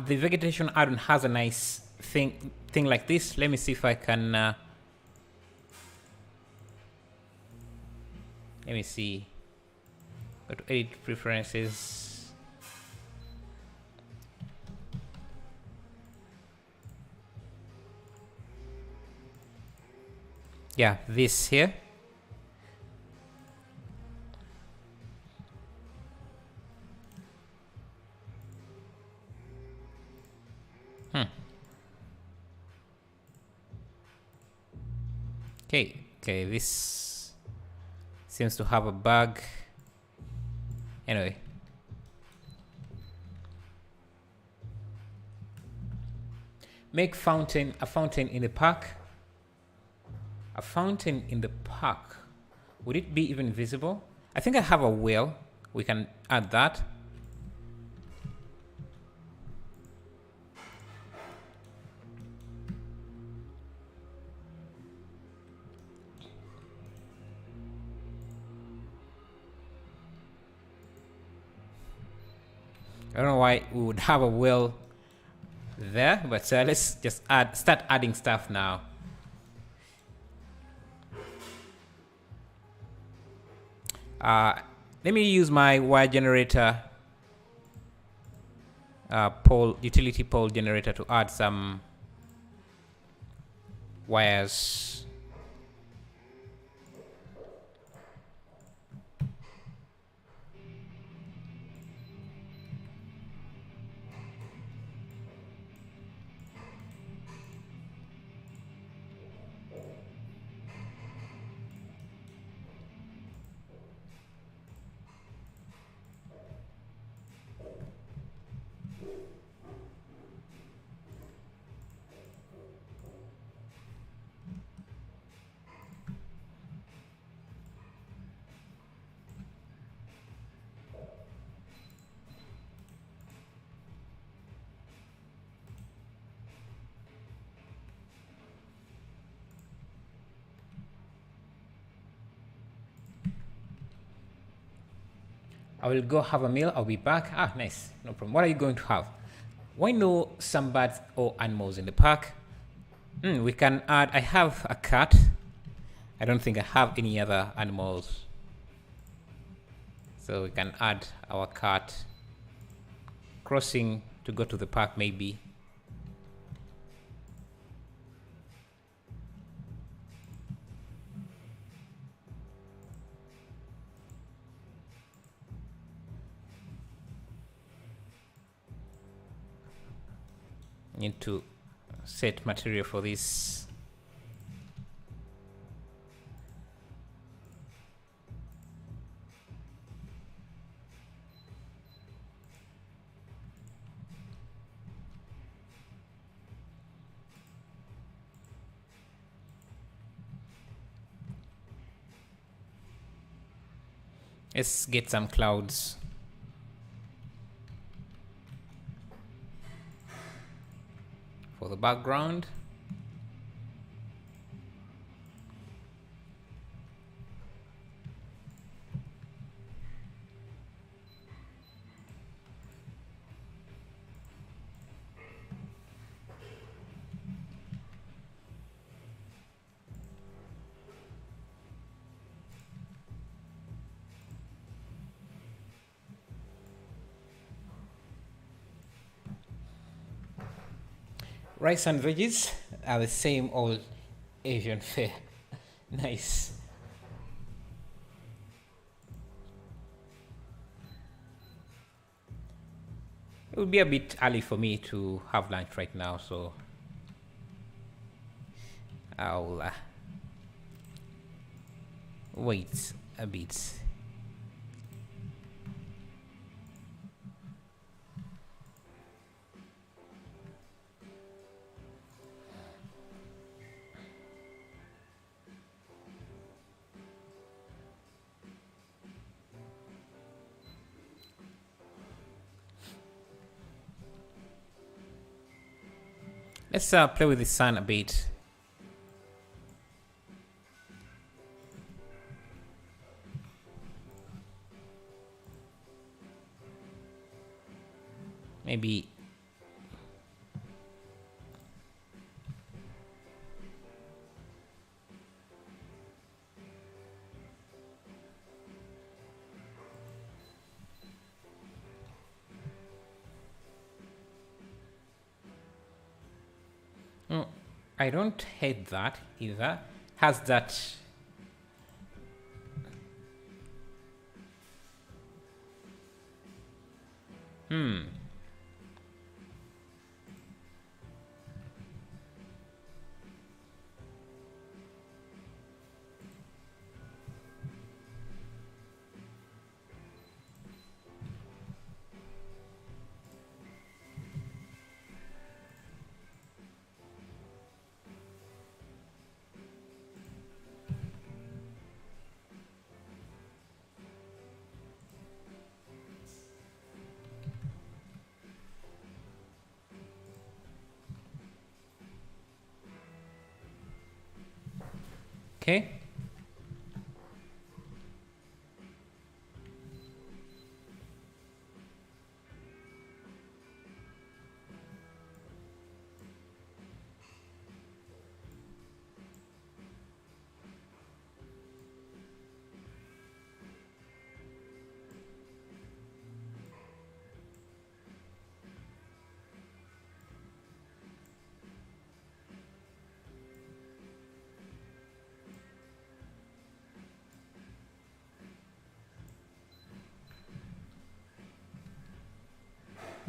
The vegetation add-on has a nice thing like this. Let me see if I can. Let me see. Go to edit preferences. Yeah, this here. Okay, this seems to have a bug. Anyway. Make a fountain in the park. A fountain in the park. Would it be even visible? I think I have a well. We can add that. I don't know why we would have a well there, but let's just start adding stuff now. Let me use my wire generator, utility pole generator to add some wires. I will go have a meal. I'll be back. Ah, nice. No problem. What are you going to have? Why no some birds or animals in the park? We can add. I have a cat. I don't think I have any other animals. So we can add our cat. Crossing to go to the park maybe. Need to set material for this. Let's get some clouds. For the background. Rice and veggies are the same old Asian fare. Nice. It would be a bit early for me to have lunch right now, so I'll wait a bit. Let's play with the sun a bit. Maybe I don't hate that either. Has that okay?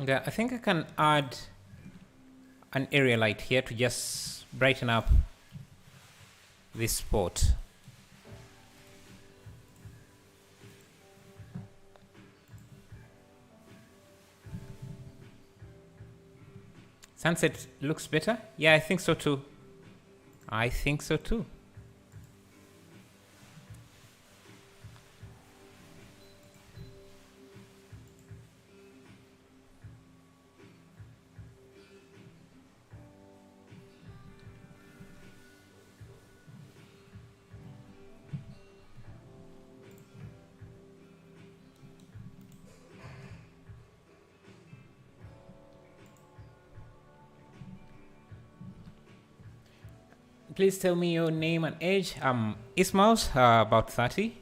Yeah, I think I can add an area light here to just brighten up this spot. Sunset looks better. Yeah, I think so too. I think so too. Please tell me your name and age. Ismaus, about 30.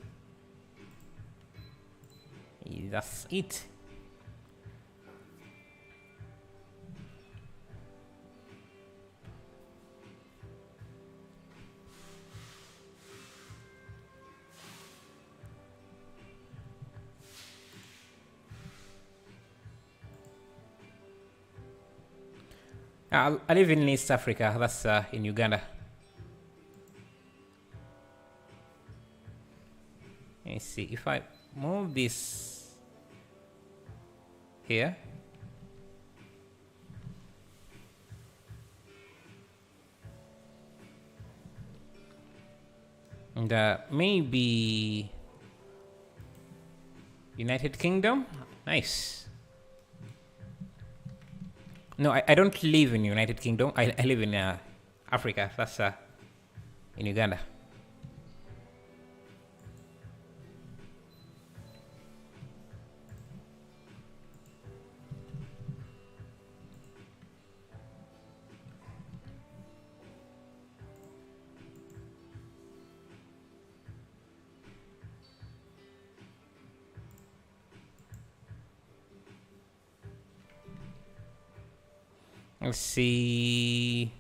That's it. I live in East Africa. That's in Uganda. Let me see if I move this here. And maybe United Kingdom. Nice. No, I don't live in United Kingdom. I live in Africa. That's in Uganda. Let's see.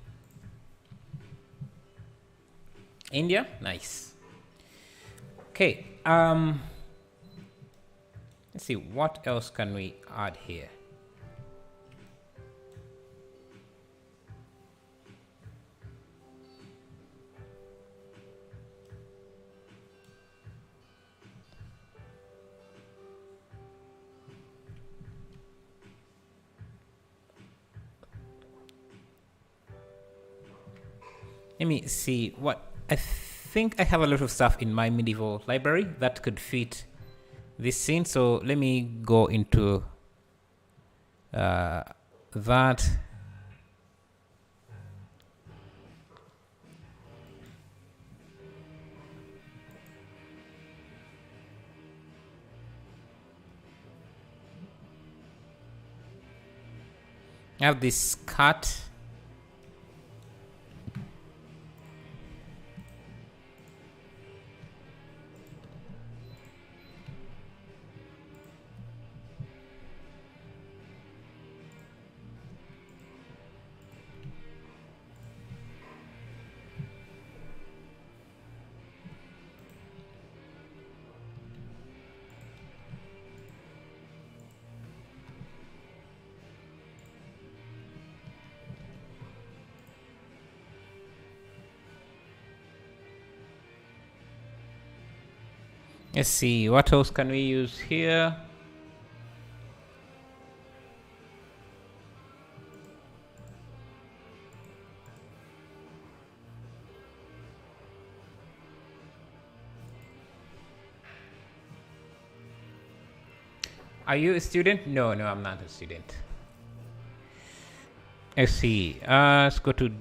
India, nice. Okay. Let's see what else can we add here. Let me see what I think I have a lot of stuff in my medieval library that could fit this scene. So let me go into that. I have this cut. Let's see, what else can we use here? Are you a student? No, I'm not a student. Let's see. Let's go to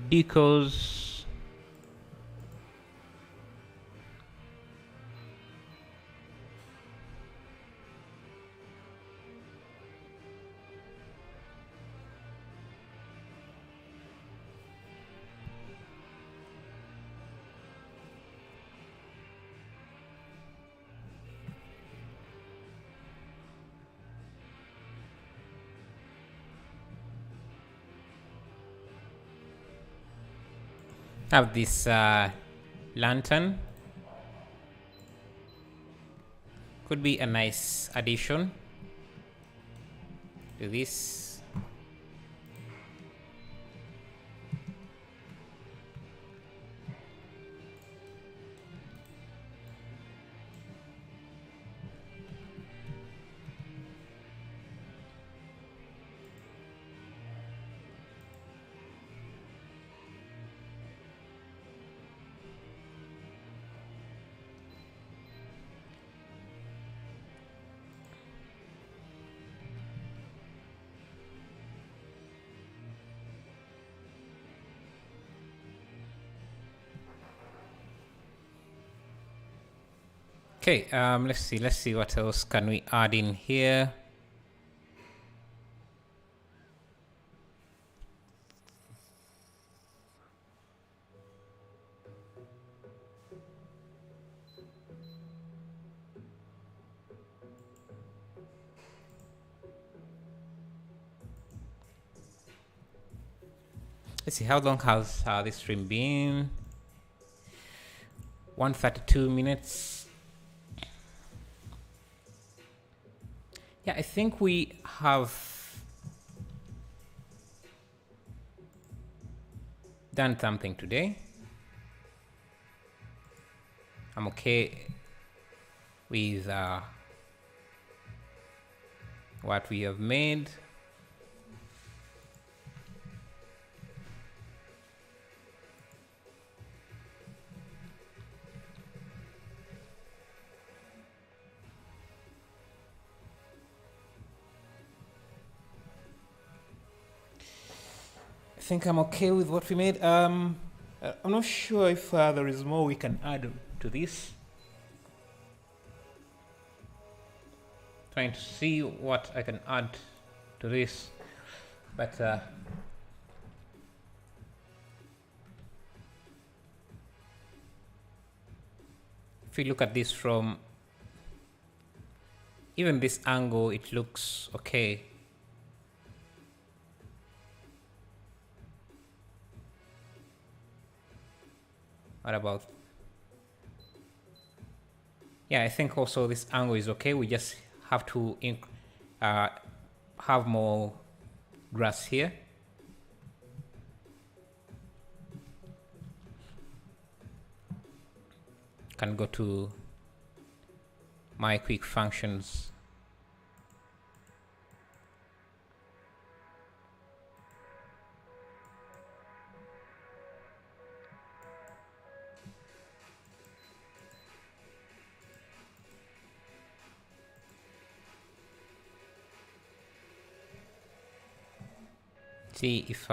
decos. Have this lantern. Could be a nice addition to this. Okay, let's see what else can we add in here. Let's see, how long has this stream been? 132 minutes. Yeah, I think we have done something today. I'm okay with what we have made. I think I'm okay with what we made. I'm not sure if there is more we can add to this. Trying to see what I can add to this, but if you look at this from even this angle, it looks okay. What about? Yeah, I think also this angle is okay. We just have to have more grass here. Can go to my quick functions. See if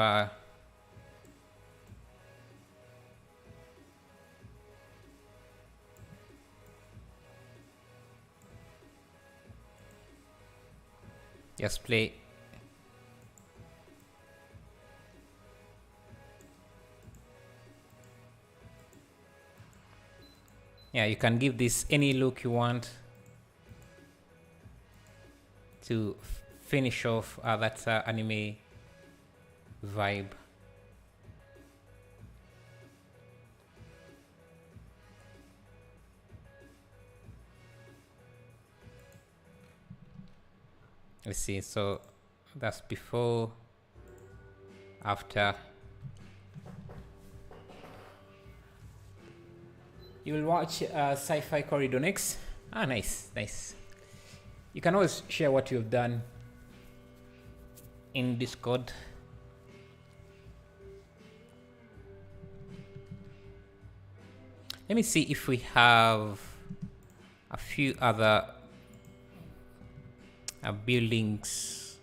just play. Yeah, you can give this any look you want to finish off that anime vibe. Let's see, so that's before, after. You will watch Sci-Fi Corridor next. Ah, nice, nice. You can always share what you've done in Discord. Let me see if we have a few other buildings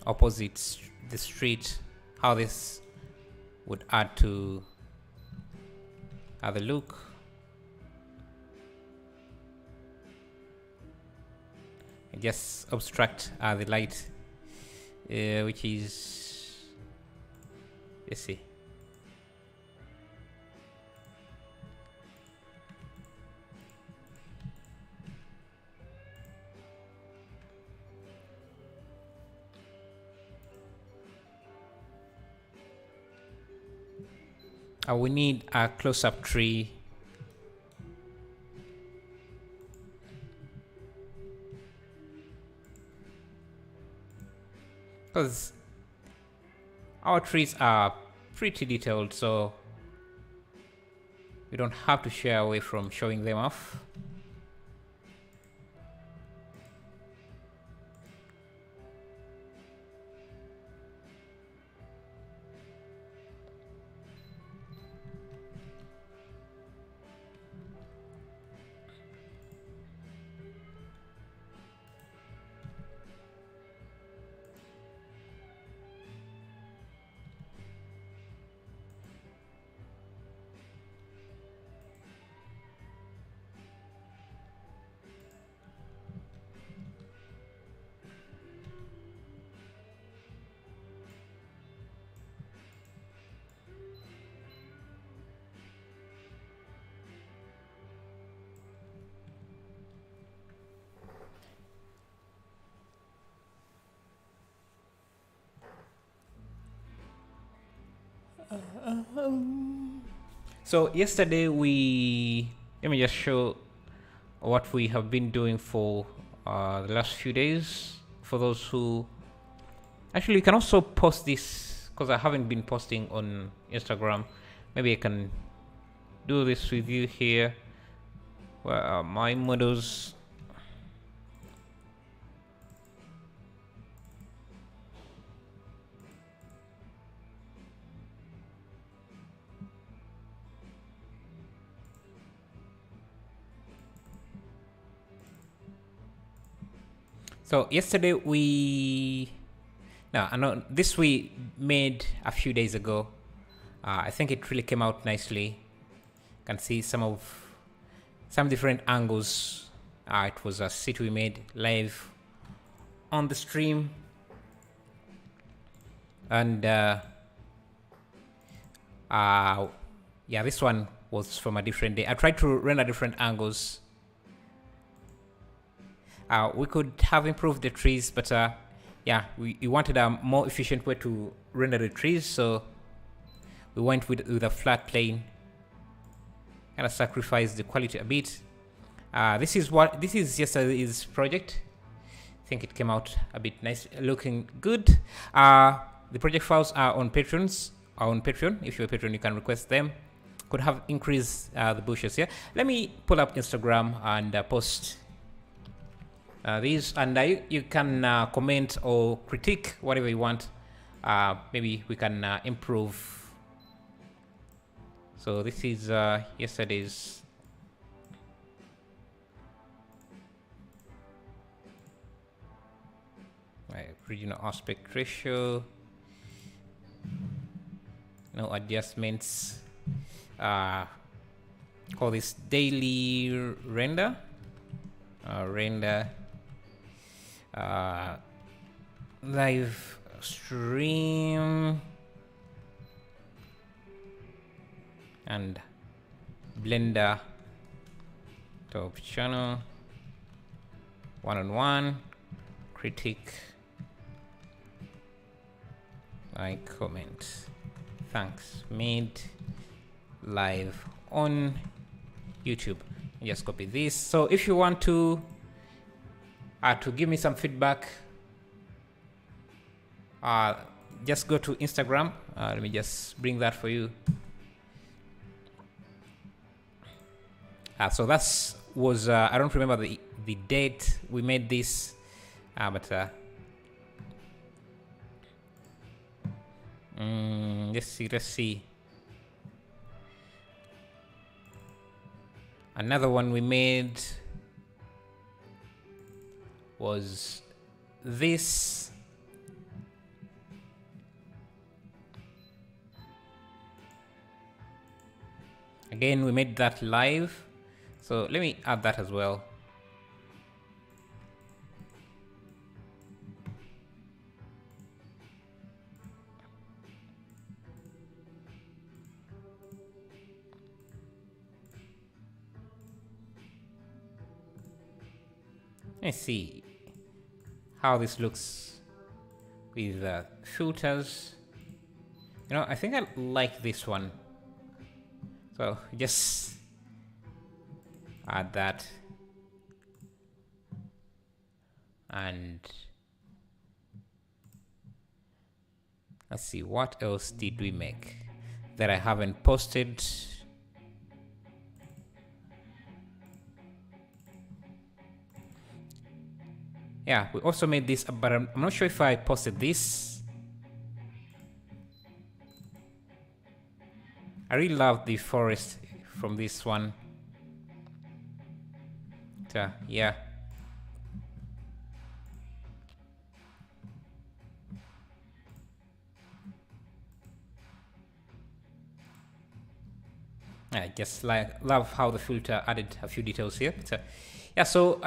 opposite the street, how this would add to the look. And just obstruct the light, which is, let's see. We need a close-up tree. Because our trees are pretty detailed, so we don't have to shy away from showing them off. So yesterday let me just show what we have been doing for the last few days. For those who, actually, you can also post this because I haven't been posting on Instagram. Maybe I can do this with you here. Where are my models? So yesterday I know this we made a few days ago. I think it really came out nicely. You can see some different angles. It was a setu we made live on the stream, and yeah, this one was from a different day. I tried to render different angles. We could have improved the trees, but yeah, we wanted a more efficient way to render the trees, so we went with a flat plane. Kind of sacrificed the quality a bit. This is yesterday's project. I think it came out a bit nice, looking good. The project files are on Patreon. If you're a patron, you can request them. Could have increased the bushes here. Let me pull up Instagram and post these, and you can comment or critique whatever you want. Maybe we can improve. So this is yesterday's. Original aspect ratio. No adjustments. Call this daily render. Render. Live stream and Blender top channel, one-on-one critique, like, comment, thanks, made live on YouTube. Just copy this. So if you want to give me some feedback, just go to Instagram. Let me just bring that for you. So that was I don't remember the date we made this, but let's see. Another one we made was this. Again, we made that live. So let me add that as well. Let's see how this looks with filters. You know, I think I like this one. So just add that, and let's see, what else did we make that I haven't posted? Yeah, we also made this, but I'm not sure if I posted this. I really love the forest from this one. Yeah. I just love how the filter added a few details here. Yeah, so I